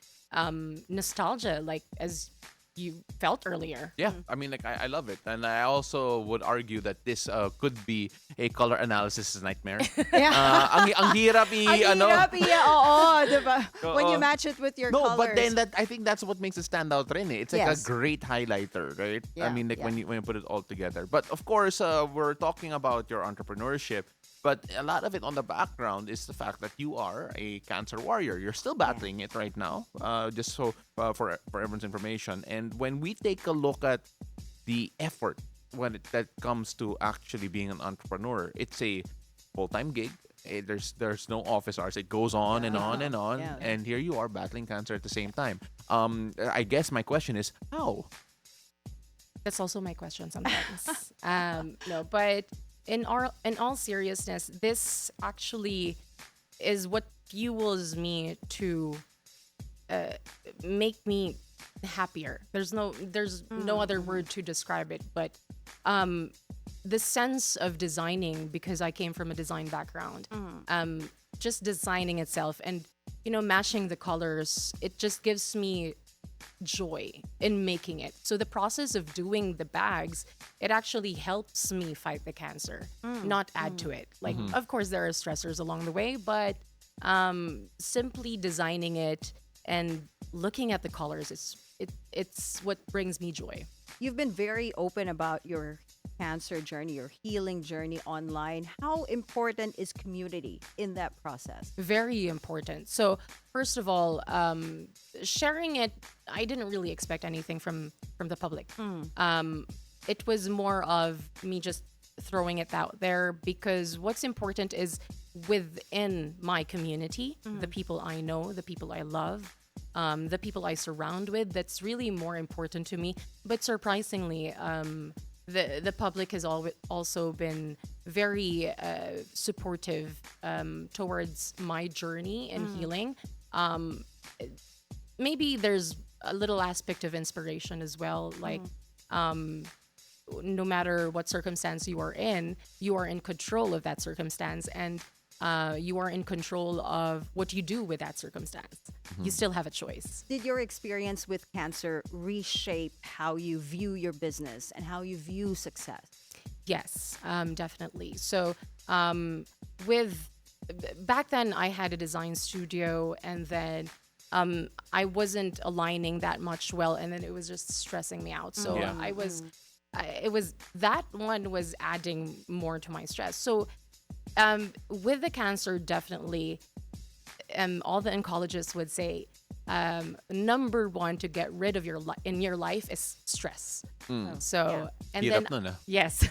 nostalgia, like as you felt earlier. Yeah, I mean, like I love it, and I also would argue that this could be a color analysis nightmare. Ang hirap oo, diba? When you match it with your no, colors. but then I think that's what makes it stand out, rin. It's like Yes. a great highlighter, right? I Yeah, mean, like yeah. when you put it all together. But of course, we're talking about your entrepreneurship. But a lot of it on the background is the fact that you are a cancer warrior. You're still battling it right now, just so for everyone's information. And when we take a look at the effort that comes to actually being an entrepreneur, it's a full-time gig. There's no office hours. It goes on and on and on. Yeah. And here you are battling cancer at the same time. I guess my question is, how? That's also my question sometimes. No, but in all seriousness, this actually is what fuels me to make me happier. There's no other word to describe it, but the sense of designing, because I came from a design background, just designing itself and matching the colors, it just gives me joy in making it. So the process of doing the bags, it actually helps me fight the cancer, not add to it. Like, of course, there are stressors along the way, but simply designing it and looking at the colors, it's what brings me joy. You've been very open about your cancer journey, your healing journey online. How important is community in that process? Very important. So first of all, sharing it, I didn't really expect anything from the public. It was more of me just throwing it out there, because what's important is within my community, the people I know, the people I love, the people I surround with. That's really more important to me. But surprisingly, the public has also been very supportive towards my journey and healing. Maybe there's a little aspect of inspiration as well. Like, no matter what circumstance you are in control of that circumstance, and you are in control of what you do with that circumstance. You still have a choice. Did your experience with cancer reshape how you view your business and how you view success? Yes, definitely. So back then I had a design studio, and then I wasn't aligning that much well, and then it was just stressing me out. So that one was adding more to my stress. So with the cancer, definitely, all the oncologists would say, number one to get rid of in your life is stress. So, and Hirap then nun, yes,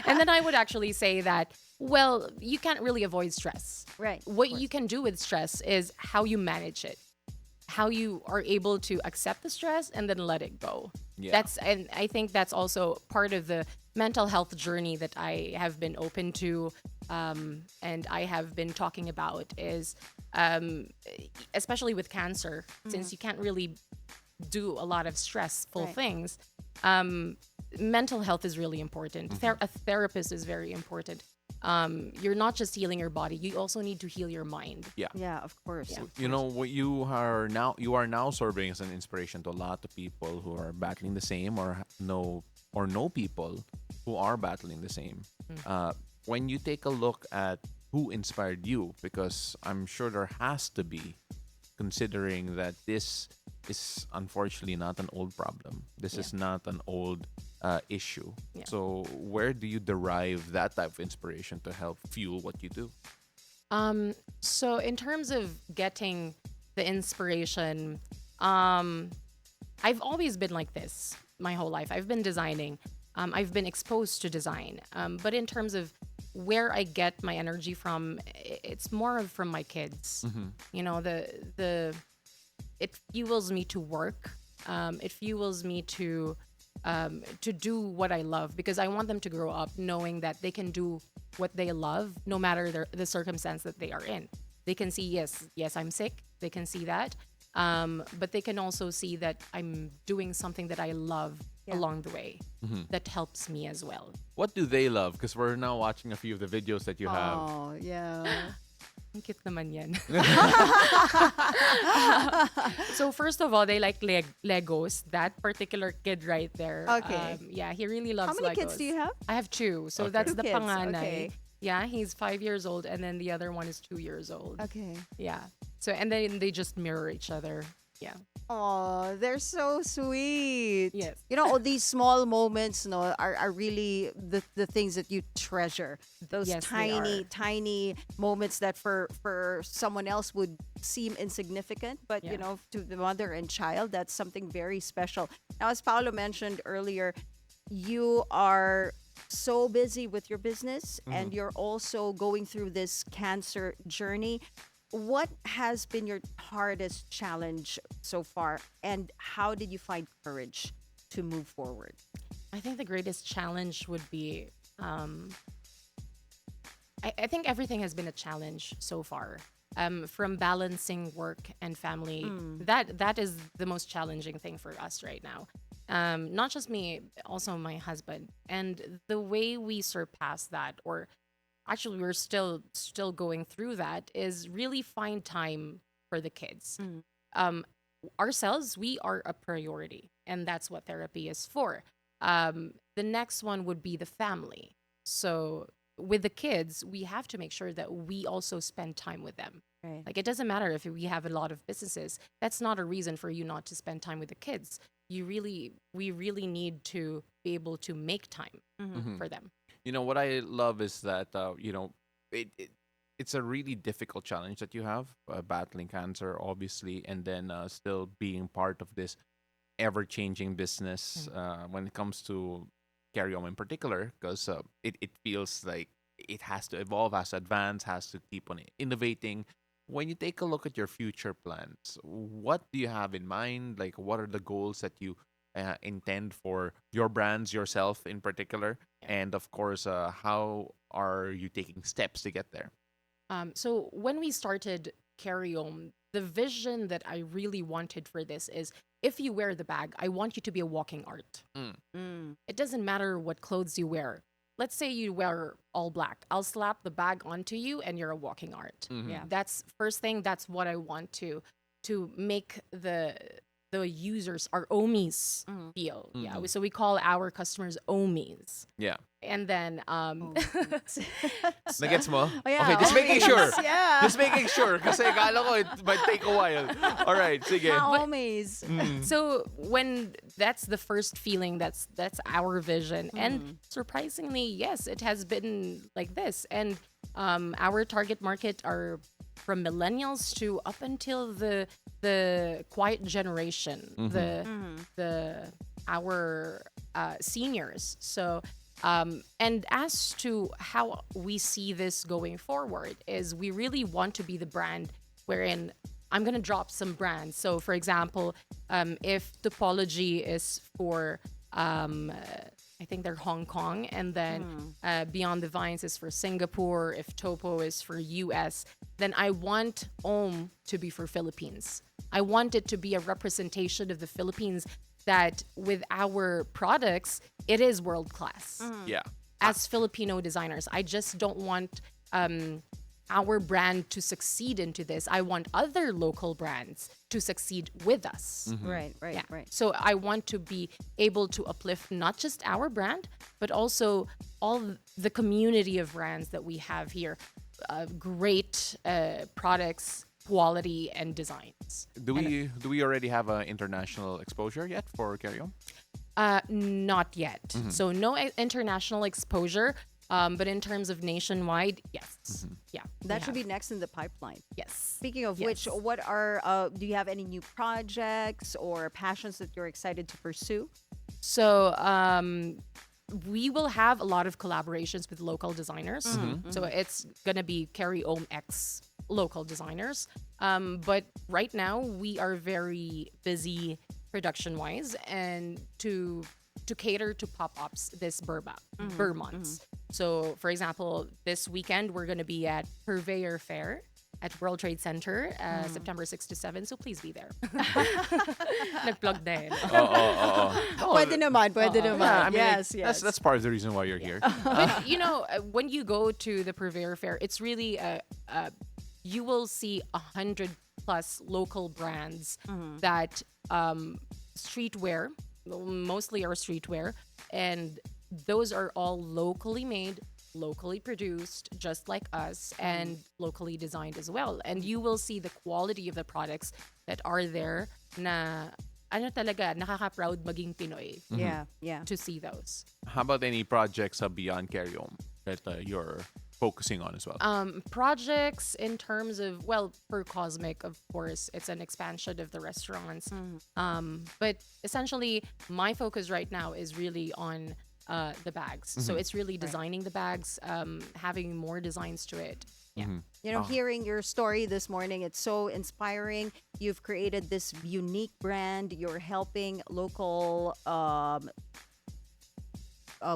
and then I would actually say that, well, you can't really avoid stress. Right. What you can do with stress is how you manage it, how you are able to accept the stress and then let it go. Yeah. And I think that's also part of the mental health journey that I have been open to, and I have been talking about is, especially with cancer, since you can't really do a lot of stressful Right. things, mental health is really important. A therapist is very important. You're not just healing your body, you also need to heal your mind. Yeah, of course. Yeah. You know what, you are now serving as an inspiration to a lot of people who are battling the same or know people who are battling the same. When you take a look at who inspired you, because I'm sure there has to be, considering that this is unfortunately not an old problem. This is not an old issue. Yeah. So where do you derive that type of inspiration to help fuel what you do? So in terms of getting the inspiration, I've always been like this my whole life. I've been designing. I've been exposed to design. But in terms of where I get my energy from, it's more of from my kids. You know, it fuels me to work. It fuels me to do what I love, because I want them to grow up knowing that they can do what they love no matter the circumstance that they are in. They can see, yes, I'm sick. They can see that. But they can also see that I'm doing something that I love along the way that helps me as well. What do they love? Because we're now watching a few of the videos that you have. Oh, yeah. Ang cute naman yan. So first of all, they like Legos. That particular kid right there. Okay. Yeah, he really loves Legos. How many kids do you have? I have two. So Okay. that's Two the kids, panganay. okay. Yeah, he's 5 years old, and then the other one is 2 years old. Okay. Yeah. So and then they just mirror each other. Yeah. Oh, they're so sweet. Yes. You know, all these small moments, are really the things that you treasure. Those Yes, they are. tiny moments that for someone else would seem insignificant, but Yeah. to the mother and child, that's something very special. Now, as Paolo mentioned earlier, you are so busy with your business and you're also going through this cancer journey. What has been your hardest challenge so far, and how did you find courage to move forward? I think the greatest challenge would be, I think everything has been a challenge so far. From balancing work and family, that is the most challenging thing for us right now. Not just me, also my husband. And the way we surpass that, or actually we're still going through that, is really find time for the kids. Ourselves, we are a priority, and that's what therapy is for. The next one would be the family. So with the kids, we have to make sure that we also spend time with them. Right. Like, it doesn't matter if we have a lot of businesses. That's not a reason for you not to spend time with the kids. We really need to be able to make time for them. You know, what I love is that, it's a really difficult challenge that you have, battling cancer, obviously, and then still being part of this ever-changing business when it comes to Carry-On in particular, because it feels like it has to evolve, has to advance, has to keep on innovating. When you take a look at your future plans, what do you have in mind? Like, what are the goals that you intend for your brands, yourself in particular? And of course, how are you taking steps to get there? So when we started Carry On, the vision that I really wanted for this is, if you wear the bag, I want you to be a walking art. It doesn't matter what clothes you wear. Let's say you wear all black. I'll slap the bag onto you and you're a walking art. Yeah. That's first thing. That's what I want to make the users, our OMIs, feel. Yeah. So we call our customers OMIs. Yeah. And then Nagets mo? Oh, yeah, Okay, just making sure. Yeah. Just making sure. Kasi akala ko it might take a while. All right, sige. Homies. so when that's the first feeling, that's our vision. And surprisingly, yes, it has been like this. And our target market are from millennials to up until the quiet generation, our seniors. So and as to how we see this going forward, is we really want to be the brand wherein I'm going to drop some brands. So for example, if Topology is for I think they're Hong Kong, and then Beyond the Vines is for Singapore, if Topo is for US, then I want OM to be for Philippines. I want it to be a representation of the Philippines, that with our products, it is world class. Yeah. As Filipino designers, I just don't want our brand to succeed into this, I want other local brands to succeed with us. Right, right, Yeah. right. So I want to be able to uplift not just our brand, but also all the community of brands that we have here. Great products, quality, and designs. Do we already have an international exposure yet for Carry-On? Not yet. So no international exposure. But in terms of nationwide, yes. Yeah. That should be next in the pipeline. Yes. Speaking of which, what are do you have any new projects or passions that you're excited to pursue? So we will have a lot of collaborations with local designers. So it's gonna be Carry Home X local designers. But right now we are very busy production-wise and to cater to pop-ups this Burr months. So, for example, this weekend we're going to be at Purveyor Fair at World Trade Center, September 6 to 7. So please be there. Nag-plug din. Pwede naman, pwede naman. Yeah, I mean, yes, yes. That's part of the reason why you're here. But you know, when you go to the Purveyor Fair, it's really you will see 100 plus local brands that streetwear, mostly are streetwear, and those are all locally made, locally produced, just like us, and locally designed as well. And you will see the quality of the products that are there na ano talaga, nakaka-proud maging Pinoy Yeah, yeah. to see those. How about any projects beyond Carry-On that you're focusing on as well? Projects in terms of, well, for Cosmic, of course, it's an expansion of the restaurants. But essentially, my focus right now is really on the bags. So it's really designing the bags, having more designs to it. Yeah. You know, hearing your story this morning, it's so inspiring. You've created this unique brand. You're helping local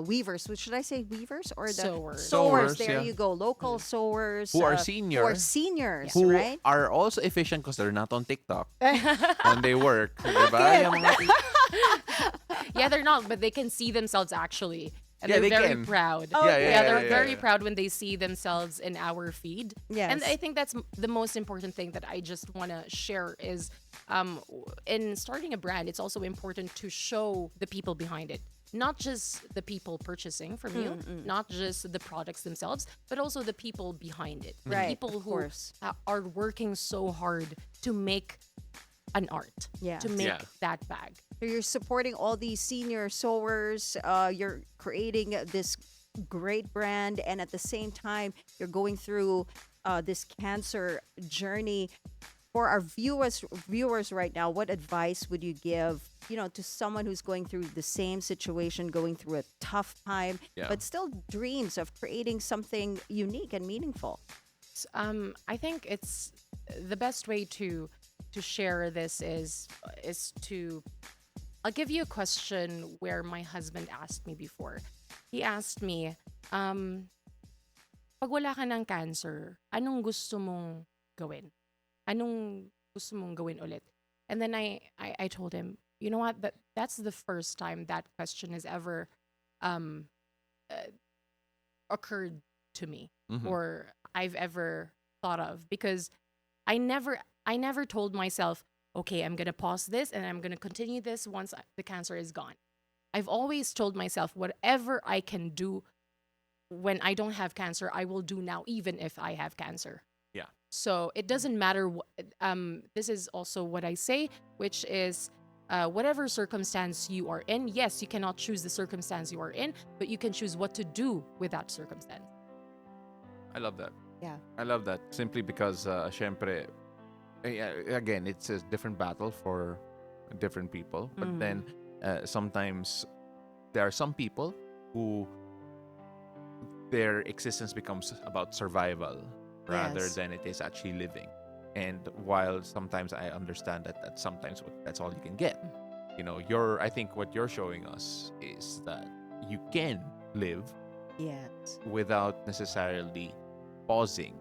weavers. Should I say weavers or the Sewers. Sewers, There yeah. you go. Local sewers Who are senior. Who are seniors, Who right? are also efficient because they're not on TikTok when they work. Diba? Yung mga- Yeah, they're not, but they can see themselves actually. And Yeah, they're they very can. proud. They're very proud when they see themselves in our feed. Yes. And I think that's the most important thing that I just want to share is in starting a brand, it's also important to show the people behind it. Not just the people purchasing from you, not just the products themselves, but also the people behind it. The Right, people of who course. are working so hard to make an art, Yeah. to make Yeah. that bag. So you're supporting all these senior sewers. You're creating this great brand, and at the same time, you're going through this cancer journey. For our viewers right now, what advice would you give, to someone who's going through the same situation, going through a tough time, Yeah. but still dreams of creating something unique and meaningful? I think it's the best way to share this is to I'll give you a question where my husband asked me before. He asked me, pag wala ka ng cancer, anong gusto mong gawin? Anong gusto mong gawin ulit? And then I told him, you know what? That's the first time that question has ever occurred to me or I've ever thought of, because I never told myself, okay, I'm going to pause this and I'm going to continue this once the cancer is gone. I've always told myself, whatever I can do when I don't have cancer, I will do now, even if I have cancer. Yeah. So it doesn't matter. This is also what I say, which is whatever circumstance you are in, yes, you cannot choose the circumstance you are in, but you can choose what to do with that circumstance. I love that. Yeah. I love that. Simply because, syempre, again, it's a different battle for different people. But then, sometimes there are some people who their existence becomes about survival rather Yes. than it is actually living. And while sometimes I understand that sometimes that's all you can get, I think what you're showing us is that you can live Yes. without necessarily pausing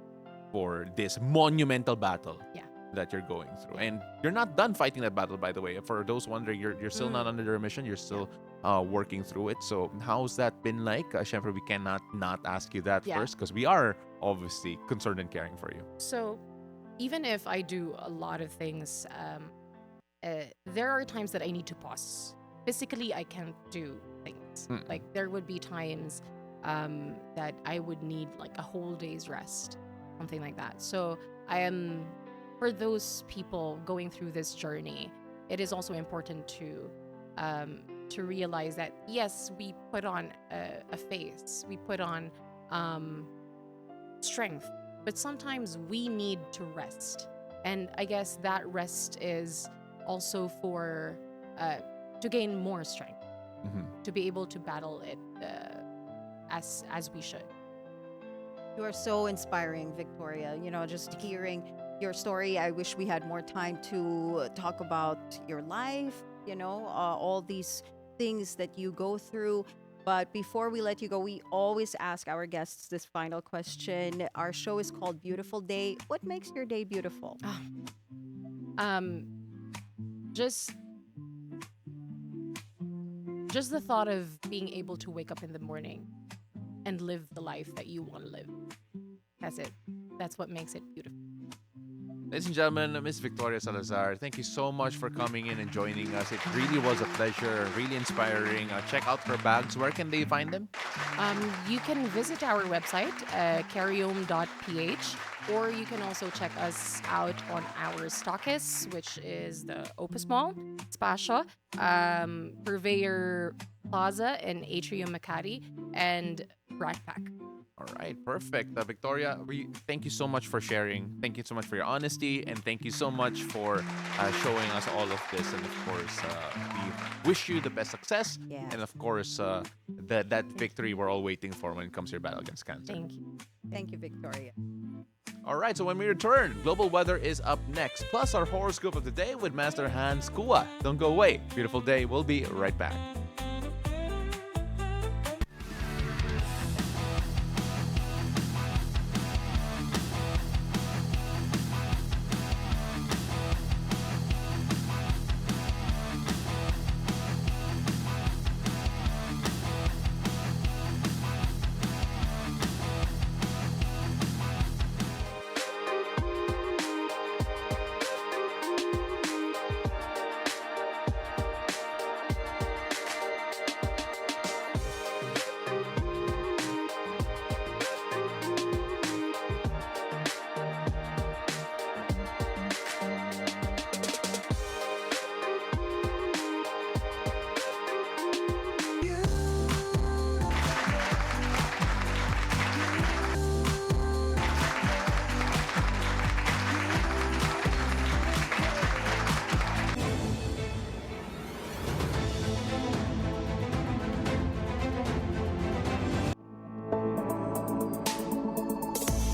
for this monumental battle. Yeah. that you're going through. And you're not done fighting that battle, by the way. For those wondering, you're still not under the remission. You're still working through it. So how's that been like? Syempre, we cannot not ask you that Yeah. first because we are obviously concerned and caring for you. So, even if I do a lot of things, there are times that I need to pause. Physically, I can't do things. Like, there would be times that I would need like a whole day's rest, something like that. So, for those people going through this journey, it is also important to realize that yes, we put on a face, we put on strength, but sometimes we need to rest. And I guess that rest is also for to gain more strength, to be able to battle it as we should. You are so inspiring, Victoria. You know, just hearing your story, I wish we had more time to talk about your life, you know, all these things that you go through. But before we let you go, we always ask our guests this final question. Our show is called Beautiful Day. What makes your day beautiful? Just the thought of being able to wake up in the morning and live the life that you want to live. That's it. That's what makes it beautiful. Ladies and gentlemen, Miss Viktoria Salazar, thank you so much for coming in and joining us. It really was a pleasure, really inspiring. Check out her bags. Where can they find them? You can visit our website, carryhome.ph, or you can also check us out on our stockists, which is the Opus Mall, Spasio, Purveyor Plaza in Atrium Makati, and Backpack. All right, perfect. Victoria, thank you so much for sharing. Thank you so much for your honesty, and thank you so much for showing us all of this. And of course, we wish you the best success. Yeah. And of course, that victory we're all waiting for when it comes to your battle against cancer. Thank you. Thank you, Victoria. All right, so when we return, global weather is up next, plus our horoscope of the day with Master Hans Kua. Don't go away. Beautiful day. We'll be right back.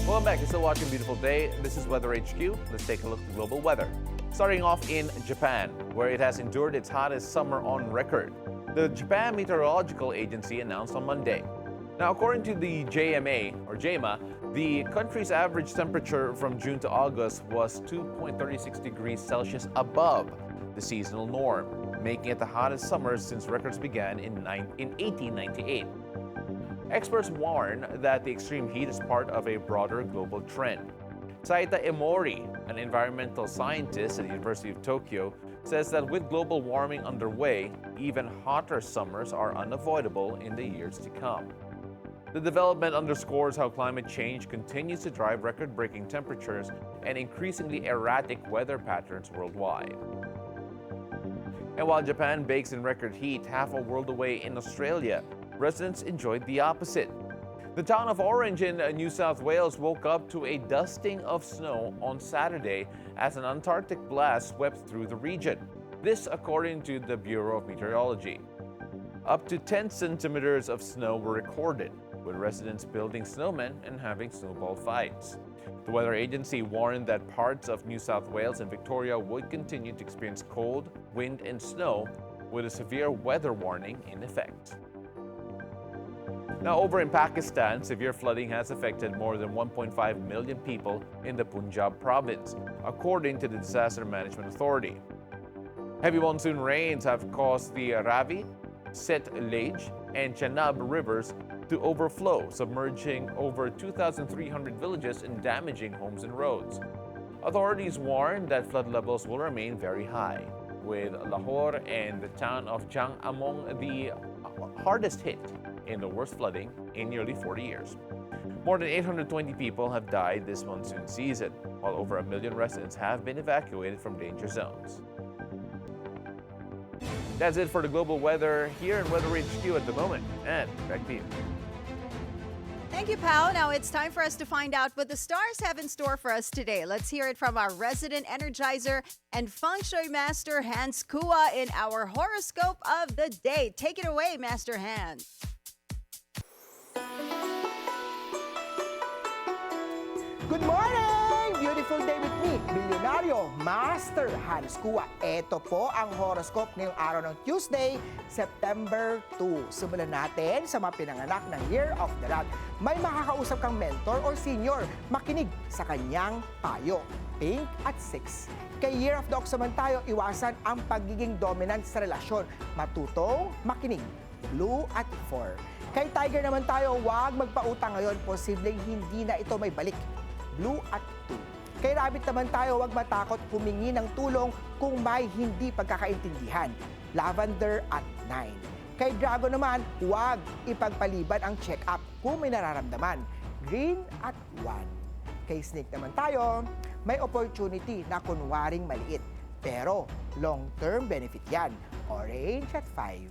Welcome back. You're still watching Beautiful Day. This is Weather HQ. Let's take a look at global weather. Starting off in Japan, where it has endured its hottest summer on record. The Japan Meteorological Agency announced on Monday. Now, according to the JMA, the country's average temperature from June to August was 2.36 degrees Celsius above the seasonal norm, making it the hottest summer since records began in 1898. Experts warn that the extreme heat is part of a broader global trend. Saita Emori, an environmental scientist at the University of Tokyo, says that with global warming underway, even hotter summers are unavoidable in the years to come. The development underscores how climate change continues to drive record-breaking temperatures and increasingly erratic weather patterns worldwide. And while Japan bakes in record heat half a world away in Australia, residents enjoyed the opposite. The town of Orange in New South Wales woke up to a dusting of snow on Saturday as an Antarctic blast swept through the region. This according to the Bureau of Meteorology. Up to 10 centimeters of snow were recorded, with residents building snowmen and having snowball fights. The weather agency warned that parts of New South Wales and Victoria would continue to experience cold, wind, and snow, with a severe weather warning in effect. Now, over in Pakistan, severe flooding has affected more than 1.5 million people in the Punjab province, according to the Disaster Management Authority. Heavy monsoon rains have caused the Ravi, Setluj, and Chenab rivers to overflow, submerging over 2,300 villages and damaging homes and roads. Authorities warn that flood levels will remain very high, with Lahore and the town of Jang among the hardest hit in the worst flooding in nearly 40 years. More than 820 people have died this monsoon season, while over 1 million residents have been evacuated from danger zones. That's it for the global weather here in Weather HQ at the moment. And back to you. Thank you, Pao. Now it's time for us to find out what the stars have in store for us today. Let's hear it from our resident energizer and feng shui master, Hans Kua, in our horoscope of the day. Take it away, Master Hans. Good morning! Beautiful day with me, Bilyonaryo Master Hans Kua. Ito po ang horoscope ngayong araw ng Tuesday, September 2. Simulan natin sa mga pinanganak ng Year of the Rat. May makakausap kang mentor or senior, makinig sa kanyang payo. Pink at 6. Kay Year of the Ox naman tayo, iwasan ang pagiging dominant sa relasyon. Matutong makinig. Blue at 4. Kay Tiger naman tayo, huwag magpautang ngayon. Posibleng hindi na ito may balik. Blue at 2. Kay Rabbit naman tayo, huwag matakot humingi ng tulong kung may hindi pagkakaintindihan. Lavender at 9. Kay Dragon naman, huwag ipagpaliban ang check-up kung may nararamdaman. Green at 1. Kay Snake naman tayo, may opportunity na kunwaring maliit. Pero long-term benefit yan. Orange at 5.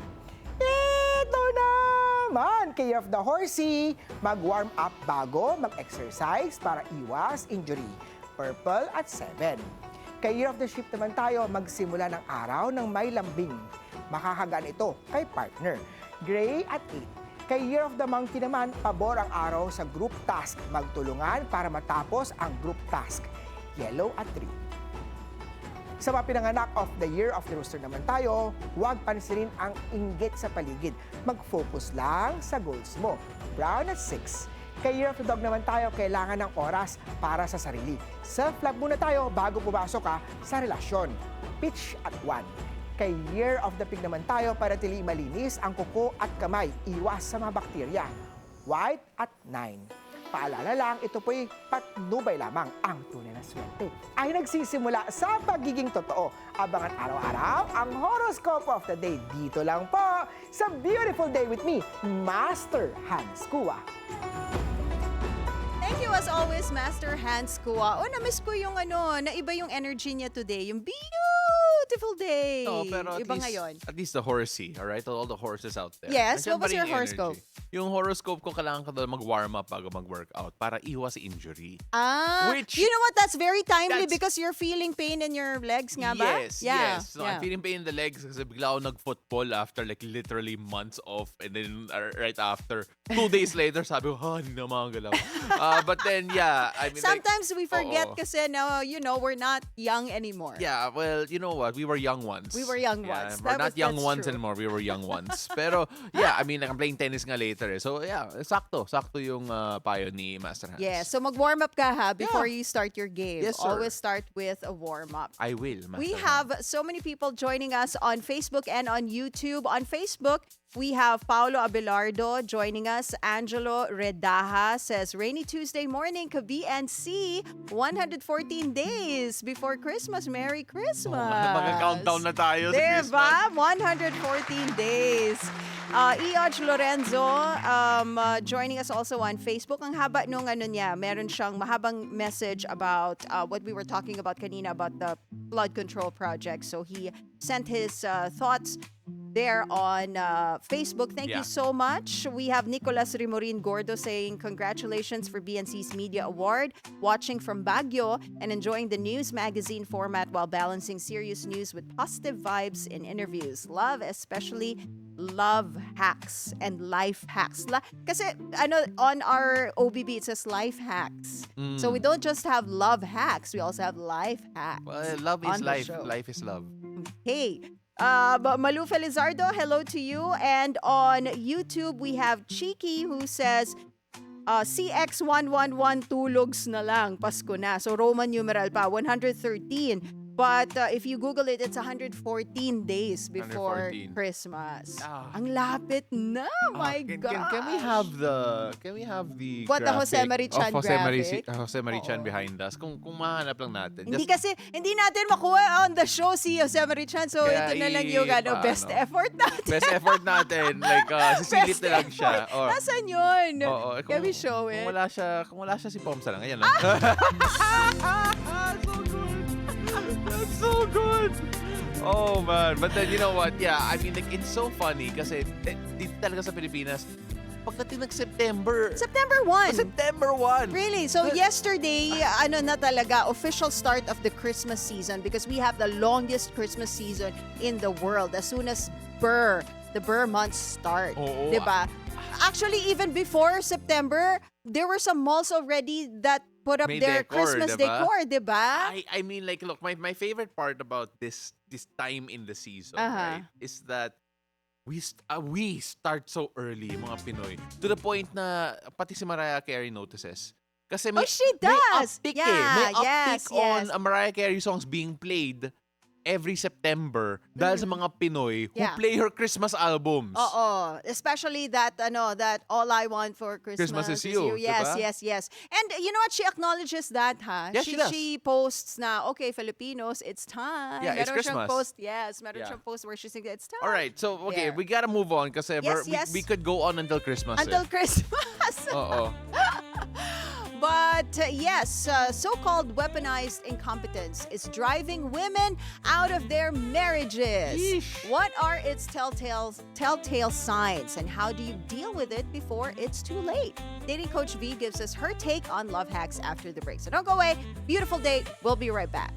Ito naman! Kay Year of the Horsey, mag-warm up bago mag-exercise para iwas injury. Purple at 7. Kay Year of the Sheep naman tayo, magsimula ng araw ng may lambing. Makakagaan ito kay partner. Gray at 8. Kay Year of the Monkey naman, pabor ang araw sa group task. Magtulungan para matapos ang group task. Yellow at 3. Sa mga pinanganak of the Year of the Rooster naman tayo, huwag pansinin ang inggit sa paligid. Mag-focus lang sa goals mo. Brown at 6. Kay Year of the Dog naman tayo, kailangan ng oras para sa sarili. Self-love muna tayo bago pumasok ka sa relasyon. Peach at 1. Kay Year of the Pig naman tayo, panatili malinis ang kuko at kamay. Iwas sa mga bakterya. White at 9. Paalala lang, ito po'y patnubay lamang. Ang tunay na swerte ay nagsisimula sa pagiging totoo. Abangan araw-araw ang horoscope of the day dito lang po sa Beautiful Day with me, Master Hans Kua. Thank you as always, Master Hans Kua. Oh, na-miss ko yung naiba yung energy niya today. Yung beautiful day. No, pero Iba ngayon. at least the horsey, all right? All the horses out there. Yes, Nandiyan what was pa rin your yung horoscope? energy. Yung horoscope ko, kailangan ka daw mag-warm up bago mag-workout para iwas injury. Which- you know what? That's very timely That's- because you're feeling pain in your legs nga ba? Yes, Yeah, yes. So yeah. I'm feeling pain in the legs kasi bigla ako nag-football after like literally months off, and then right after, 2 days later, sabi ko, hindi na makagalaw. But then, yeah, I mean, Sometimes we forget oo. kasi we're not young anymore. Yeah, well, you know what? We were young ones. We were young Yeah, ones. We're not young That's ones true. anymore. We were young ones. Pero, yeah, I mean, I'm playing tennis nga later. So, yeah, sakto yung payo ni Master Hans. Yeah, so mag-warm up ka ha before you start your game. Yes, sir. Always start with a warm up. I will, Master We Hans. have so many people joining us on Facebook and on YouTube. On Facebook, we have Paolo Abelardo joining us. Angelo Redaha says, rainy Tuesday morning, ka-BNC, 114 days before Christmas. Merry Christmas. Mag-countdown na tayo sa Christmas. Diba? 114 days. Ioj Lorenzo joining us also on Facebook. Ang haba nung niya, meron siyang mahabang message about what we were talking about kanina about the flood control project. So he sent his thoughts there on Facebook. Thank you Yeah. so much. We have Nicolas Rimorin Gordo saying congratulations for BNC's Media Award, watching from Baguio and enjoying the news magazine format while balancing serious news with positive vibes in interviews. Love, especially love hacks and life hacks. Kasi on our OBB it says life hacks. So we don't just have love hacks, we also have life hacks. Well, love is on the life. show. Life is love. Hey, Malu Felizardo, hello to you. And on YouTube, we have Cheeky who says, CX111 tulogs na lang, Pasko na. So Roman numeral pa, 113. But if you Google it, it's 114 days before 114. Christmas. Ah. Ang lapit na, my God. Can we have the What, the graphic Jose Marichan of graphic? Jose Marichan Oo. behind us? Kung mahanap lang natin. Hindi natin makuha on the show si Jose Marichan. So Kaya ito na lang yung best effort natin. Best effort natin. Like, sisilip Best na lang siya. effort. Nasaan yun? Oo. Can we show it? Kung wala siya si Pomsa lang. Ayan lang. So good. That's so good. Oh, man. But then, you know what? Yeah, I mean, like, it's so funny kasi dito talaga sa Pilipinas, pagdating ng September September 1. September 1. Really? So yesterday, na talaga, official start of the Christmas season because we have the longest Christmas season in the world as soon as the Burr months start. Oo. Diba? Actually, even before September, there were some malls already that put up May their decor, Christmas diba? decor, diba? I mean, like, look, my favorite part about this time in the season, right, is that we start so early, mga Pinoy, to the point na pati si Mariah Carey notices. Kasi may, she may does. uptick Yeah, May yes, uptick on Mariah Carey songs being played every September dahil sa mga Pinoy who Yeah. play her Christmas albums. Oo. Especially that All I Want for Christmas is You, Yes, diba? yes. And you know what? She acknowledges that, ha? Yes, she does. She posts na, okay, Filipinos, it's time. Yeah, it's Meron siyang Christmas. post, yes. Meron Yeah. siyang post where she sings, it's time. All right, so, okay, There. we gotta move on kasi Yes. we could go on until Christmas. Until Christmas. Oo. But yes, so-called weaponized incompetence is driving women out of their marriages. Yeesh. What are its telltale signs, and how do you deal with it before it's too late? Dating Coach V gives us her take on love hacks after the break. So don't go away. Beautiful date. We'll be right back.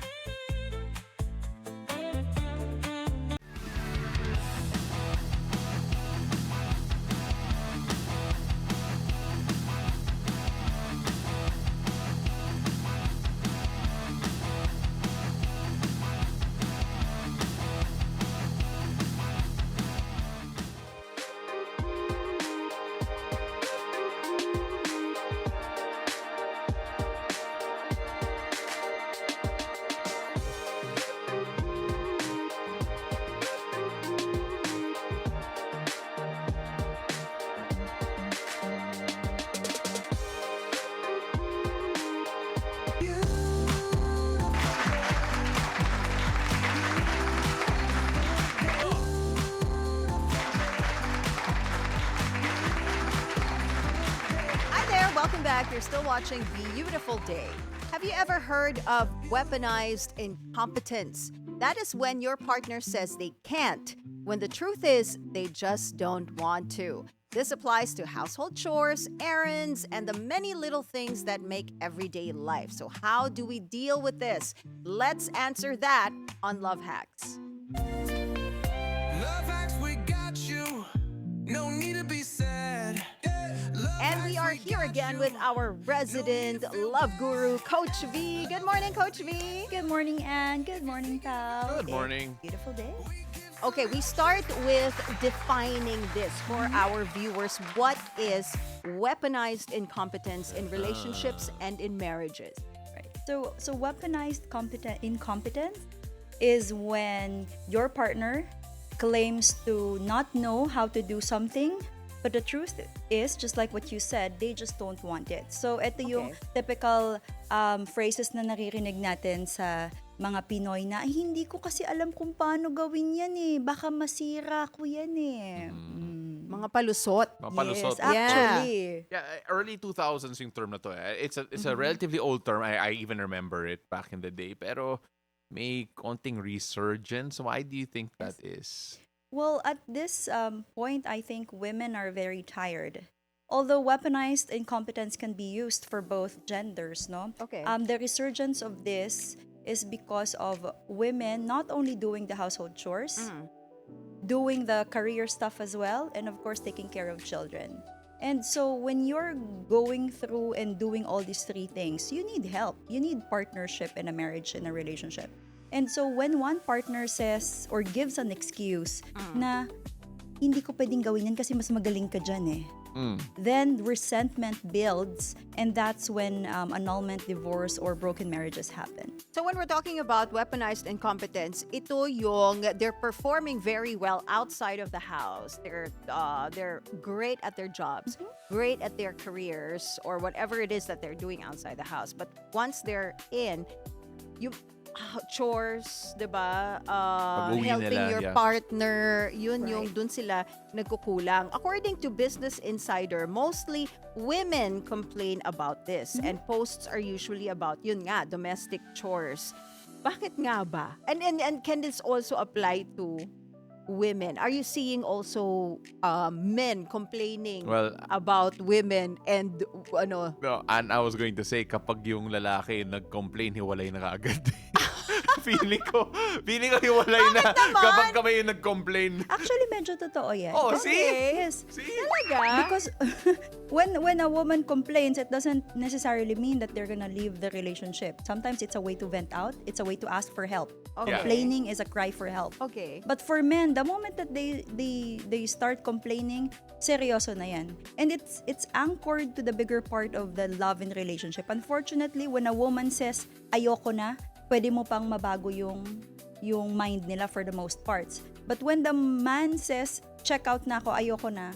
Welcome back. You're still watching Beautiful Day. Have you ever heard of weaponized incompetence? That is when your partner says they can't, when the truth is they just don't want to. This applies to household chores, errands, and the many little things that make everyday life. So how do we deal with this? Let's answer that on Love Hacks. Love hacks, we got you. No need to be sad. And we are here again with our resident love guru, Coach V. Good morning, Coach V. Good morning, Anne. Good morning, Pal. Good morning. Beautiful day. Okay, we start with defining this for our viewers. What is weaponized incompetence in relationships and in marriages? Right. So weaponized incompetence is when your partner claims to not know how to do something, but the truth is, just like what you said, they just don't want it. So ito yung typical phrases na naririnig natin sa mga Pinoy na, hindi ko kasi alam kung paano gawin yan eh. Baka masira ko yan eh. Mga palusot. Palusot. Yes, actually. Yeah, early 2000s yung term na to. It's a relatively old term. I even remember it back in the day. Pero may konting resurgence. Why do you think that is? Well, at this point, I think women are very tired. Although weaponized incompetence can be used for both genders, no? Okay. The resurgence of this is because of women not only doing the household chores, doing the career stuff as well, and of course taking care of children. And so when you're going through and doing all these three things, you need help. You need partnership in a marriage, in a relationship. And so when one partner says or gives an excuse na hindi ko pwedeng gawin yan kasi mas magaling ka dyan eh. Then resentment builds, and that's when annulment, divorce, or broken marriages happen. So when we're talking about weaponized incompetence, ito yung they're performing very well outside of the house. They're great at their jobs, great at their careers, or whatever it is that they're doing outside the house. But once they're in, you chores, 'di ba? Pag-uwi Helping nila, your yeah. partner, yun yung dun sila nagkukulang. According to Business Insider, mostly women complain about this, and posts are usually about yun nga, domestic chores. Bakit nga ba? And can this also apply to women? Are you seeing also men complaining about women and ano? No, and I was going to say, kapag yung lalaki nag-complain, hiwalay na kaagad. feeling ko hiwalay na kapag kami yung nag-complain. Actually, medyo totoo yan. Oh, Kasi- see? Yes. See? Talaga? Because when a woman complains, it doesn't necessarily mean that they're gonna leave the relationship. Sometimes it's a way to vent out. It's a way to ask for help. Okay. Complaining is a cry for help. Okay. But for men, the moment that they start complaining, seryoso na yan. And it's anchored to the bigger part of the love and relationship. Unfortunately, when a woman says, ayoko na, pwede mo pang mabago yung mind nila for the most parts. But when the man says, check out na ako, ayoko na,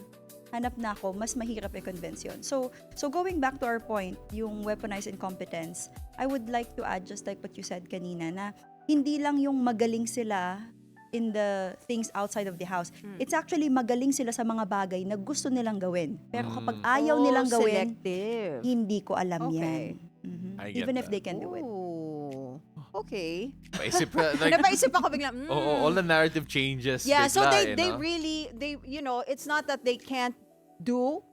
hanap na ako, mas mahirap i-convince yun. So going back to our point, yung weaponized incompetence, I would like to add, just like what you said kanina, na hindi lang yung magaling sila in the things outside of the house. It's actually magaling sila sa mga bagay na gusto nilang gawin. Pero kapag ayaw nilang gawin, selective. hindi ko alam Okay. yan. Mhm. I get Even if that. they can do it. Ooh. Okay. Paisip, like, Napaisip ako bigla. all the narrative changes. Yeah, so bigla, they no? really, it's not that they can't do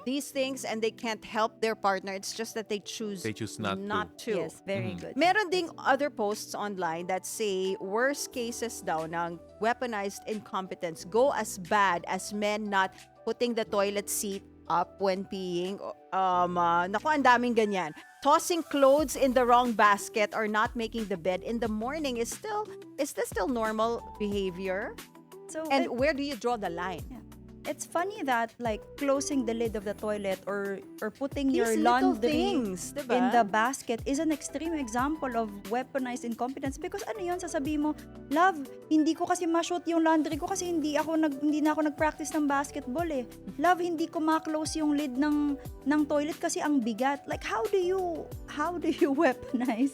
these things and they can't help their partner. It's just that they choose not to. Yes, very good. Meron ding other posts online that say worst cases daw ng weaponized incompetence go as bad as men not putting the toilet seat up when peeing. Naku, ang daming ganyan. Tossing clothes in the wrong basket or not making the bed in the morning is this still normal behavior? So And where do you draw the line? it's funny that like closing the lid of the toilet or putting your These little laundry things, diba? in the basket is an extreme example of weaponized incompetence because ano yun, sasabihin mo, love, hindi ko kasi ma-shoot yung laundry ko kasi hindi na ako nag-practice ng basketball eh. Love, hindi ko ma-close yung lid ng toilet kasi ang bigat. Like how do you weaponize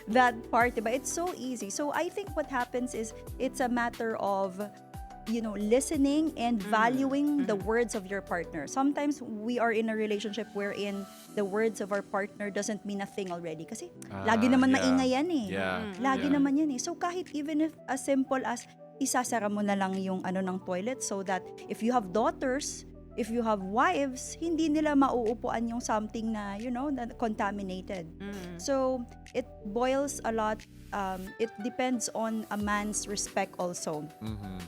that part, diba? It's so easy. So I think what happens is it's a matter of listening and valuing the words of your partner. Sometimes we are in a relationship wherein the words of our partner doesn't mean a thing already. Kasi lagi naman maingay yan eh. Yeah. Lagi naman yan eh. So kahit even if as simple as isasara mo na lang yung ng toilet so that if you have daughters, if you have wives, hindi nila mauupuan yung something na, na contaminated. So it boils a lot. It depends on a man's respect also.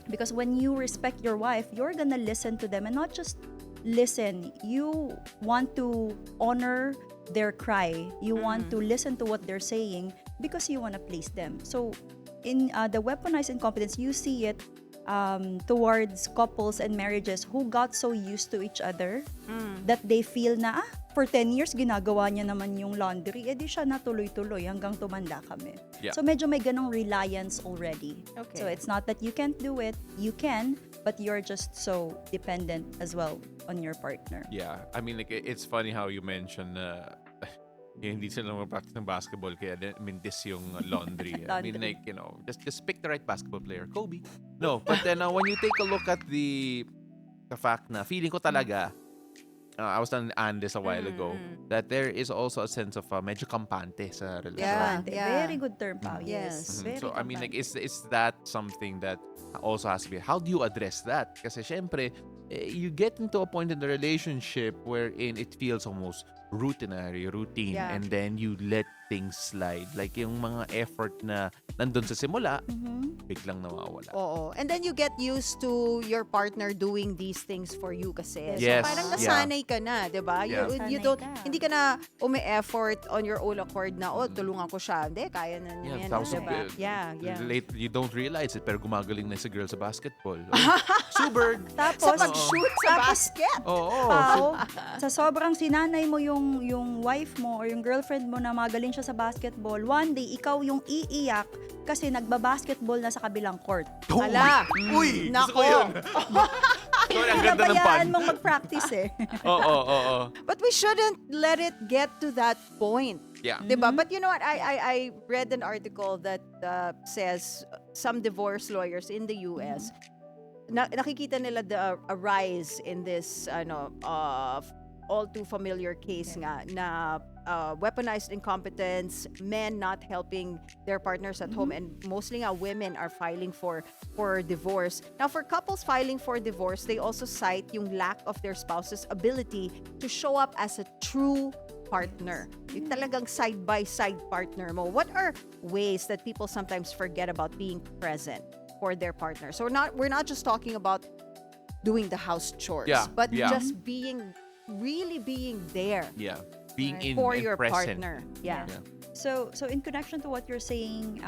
Because when you respect your wife, you're gonna listen to them and not just listen. You want to honor their cry. You want to listen to what they're saying because you want to please them. So in the weaponized incompetence, you see it towards couples and marriages who got so used to each other that they feel na for 10 years ginagawa niya naman yung laundry, edi siya natuloy-tuloy hanggang tumanda kami. Yeah. So medyo may ganong reliance already. Okay. So it's not that you can't do it, you can, but you're just so dependent as well on your partner. Yeah. I mean, like, it's funny how you mentioned hindi sila mag-practice ng basketball kaya this yung laundry. I mean, like, just pick the right basketball player. Kobe. No, but then when you take a look at the fact na feeling ko talaga, I was telling Andes a while ago that there is also a sense of medyo kampante sa relasyon. Yeah. Very good term, Pao. Yes. Very So, I mean, like, kampante. is that something that also has to be, how do you address that? Kasi syempre, you get into a point in the relationship wherein it feels almost routine, Yeah. and then you let things slide. Like yung mga effort na nandun sa simula, biglang nawawala. Oo. And then you get used to your partner doing these things for you kasi. Yes. So parang Yeah. nasanay ka na, 'di ba? Yeah. You Sanay don't ka. hindi ka na umi-effort on your own accord na tulungan ko siya. Hindi, kaya na niya yan, Tapos, 'di ba? Yeah. late, you don't realize it, pero gumagaling na si girl sa basketball. Subird! Sa Tapos, pag-shoot sa basket. Oo. Pao, sa sobrang sinanay mo yung wife mo or yung girlfriend mo na magaling siya sa basketball, one day, ikaw yung iiyak kasi nagbabasketball na sa kabilang court. Ala. Uy! Gusto ko Nako. yun! Sorry, ang ganda ng pan. Nabayaan mong mag-practice eh. Oo. But we shouldn't let it get to that point. Yeah. Diba? But you know what? I read an article that says some divorce lawyers in the US, nakikita nila a rise in this all too familiar case nga na weaponized incompetence, men not helping their partners at home, and mostly nga women are filing for divorce. Now, for couples filing for divorce, they also cite yung lack of their spouse's ability to show up as a true partner. Yung talagang side-by-side partner mo. What are ways that people sometimes forget about being present for their partner? So we're not just talking about doing the house chores, but just really being there Yeah. Being in for and your present. partner. Yeah. Yeah. So in connection to what you're saying,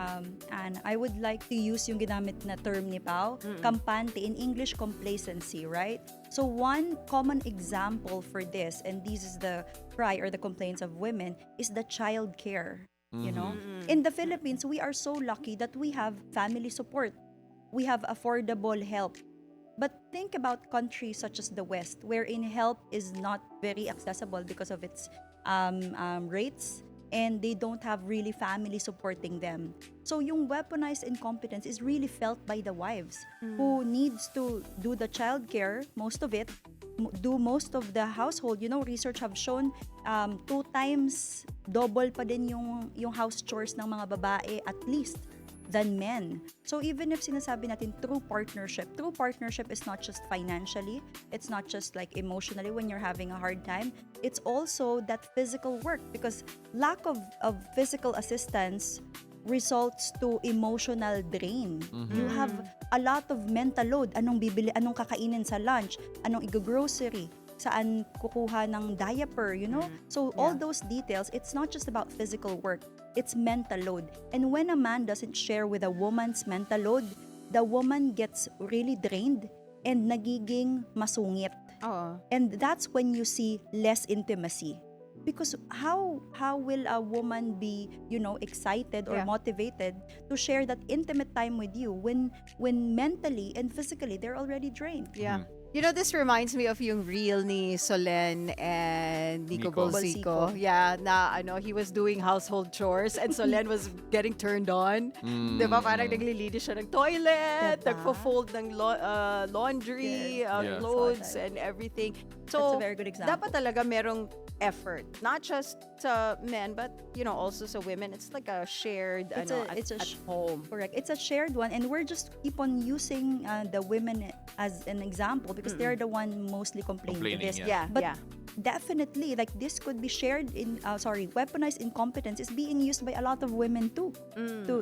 Anne, I would like to use yung ginamit na term ni Pao, kampante, in English, complacency, right? So one common example for this, and this is the cry or the complaints of women, is the child care. You know, in the Philippines, we are so lucky that we have family support. We have affordable help. But think about countries such as the West, wherein help is not very accessible because of its rates, and they don't have really family supporting them. So yung weaponized incompetence is really felt by the wives who needs to do the child care, most of it, do most of the household. You know, research have shown 2 times double pa din yung house chores ng mga babae at least than men. So even if sinasabi natin true partnership is not just financially, it's not just like emotionally when you're having a hard time, it's also that physical work, because lack of physical assistance results to emotional drain. You have a lot of mental load. Anong bibili, anong kakainin sa lunch, anong i-grocery, saan kukuha ng diaper, you know? So all those details, it's not just about physical work, it's mental load. And when a man doesn't share with a woman's mental load, the woman gets really drained and nagiging masungit. And that's when you see less intimacy. Because how will a woman be, you know, excited or motivated to share that intimate time with you when mentally and physically they're already drained? Yeah. You know, this reminds me of yung reel ni Solen and Nico Nico. Bolsico. Yeah, na he was doing household chores and Solen was getting turned on. Diba? Parang naglilinis siya ng toilet, Diba? nagfo-fold ng laundry, Yes. clothes, Yes. and everything. That's So, a very good example. dapat talaga merong effort. Not just sa men, but, you know, also sa women. It's like a shared, at home. Correct. It's a shared one, and we're just keep on using the women as an example because they're the one mostly complaining to this. Yeah. Yeah, But definitely, like this could be shared in weaponized incompetence is being used by a lot of women too,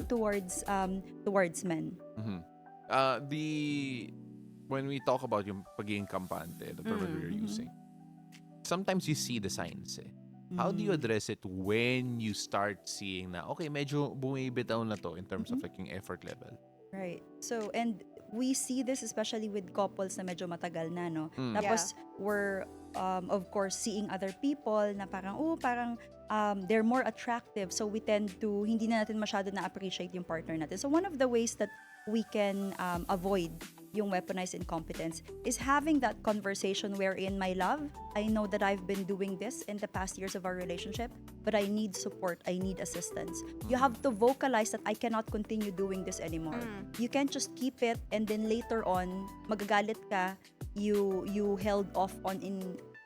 towards men. When we talk about yung pagiging kampante, the term that we're using, sometimes you see the signs eh. How do you address it when you start seeing na, okay, medyo bumibitaw na to in terms of like yung effort level? Right. So, and we see this especially with couples na medyo matagal na, no? Tapos, we're, of course, seeing other people na parang, they're more attractive. So, we tend to, hindi na natin masyado na-appreciate yung partner natin. So, one of the ways that we can avoid yung weaponized incompetence is having that conversation wherein, my love, I know that I've been doing this in the past years of our relationship, but I need support, I need assistance. You have to vocalize that I cannot continue doing this anymore. You can't just keep it and then later on, magagalit ka, you held off on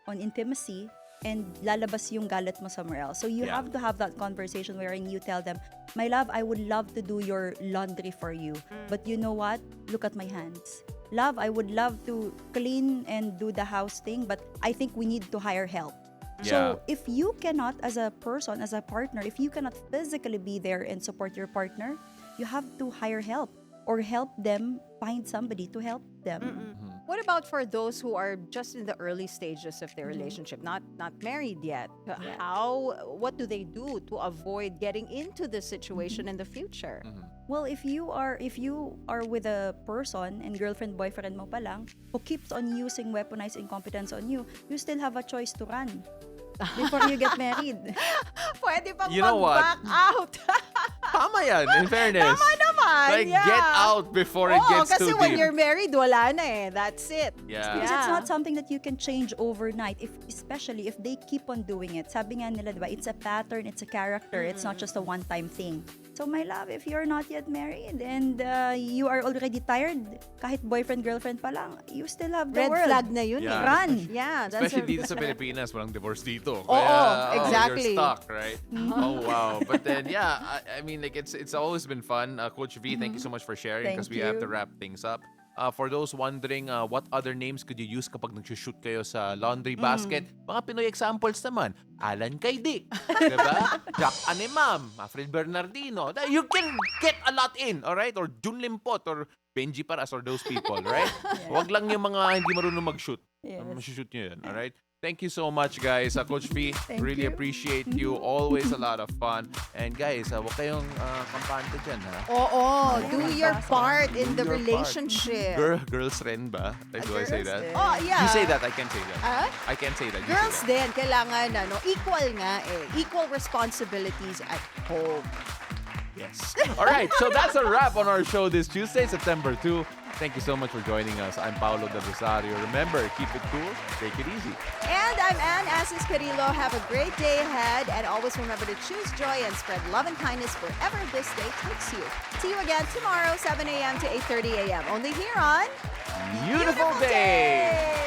intimacy and lalabas yung galit mo somewhere else. So you have to have that conversation wherein you tell them, my love, I would love to do your laundry for you. But you know what? Look at my hands. love, I would love to clean and do the house thing, but I think we need to hire help. So if you cannot, as a person, as a partner, if you cannot physically be there and support your partner, you have to hire help or help them find somebody to help them. What about for those who are just in the early stages of their relationship, not married yet? What do they do to avoid getting into this situation in the future? Well, if you are with a person and girlfriend boyfriend mo pa lang who keeps on using weaponized incompetence on you, you still have a choice to run before you get married. Pwede pang You know what? mag-back out. Tama yan, in fairness. Tama naman, Like, yeah. get out before it Oo, gets kasi too when deep. you're married, wala na eh. That's it. Yeah. Because it's not something that you can change overnight, especially if they keep on doing it. Sabi nga nila, diba, it's a pattern, it's a character, it's not just a one-time thing. So my love, if you're not yet married and you are already tired, kahit boyfriend, girlfriend pa lang, you still have the Red world. flag na yun Yeah. eh. Run. Yeah, that's Especially dito sa Pilipinas, walang divorce dito. Oo, Kaya, exactly. you're stuck, right? Oh, wow. But then, yeah, I mean, like, it's always been fun. Coach V, thank you so much for sharing because Thank we have you. to wrap things up. For those wondering, what other names could you use kapag nag-shoot kayo sa laundry basket? Mga Pinoy examples naman. Alan Kaydik, diba? Jack Anemam, Alfred Bernardino. You can get a lot in, alright? Or Jun Limpot, or Benji Paras, or those people, right? Wag lang yung mga hindi marunong mag-shoot. Yes. Shoot nyo yun, alright? Thank you so much, guys. Coach V, Thank really you. appreciate you. Always a lot of fun. And guys, huwag kayong kampante dyan, ha? Oo, do your part in the Do your part. relationship. Girls rin ba? Do I say that? Oh, yeah. You say that, I can't say that. Ah? I can't say that. You Girls say that. din, kailangan equal nga eh. Equal responsibilities at home. Yes. All right, so that's a wrap on our show this Tuesday, September 2. Thank you so much for joining us. I'm Paolo de Rosario. Remember, keep it cool, take it easy. And I'm Ann Asis-Carilo. Have a great day ahead. And always remember to choose joy and spread love and kindness wherever this day takes you. See you again tomorrow, 7 a.m. to 8:30 a.m. Only here on Beautiful day.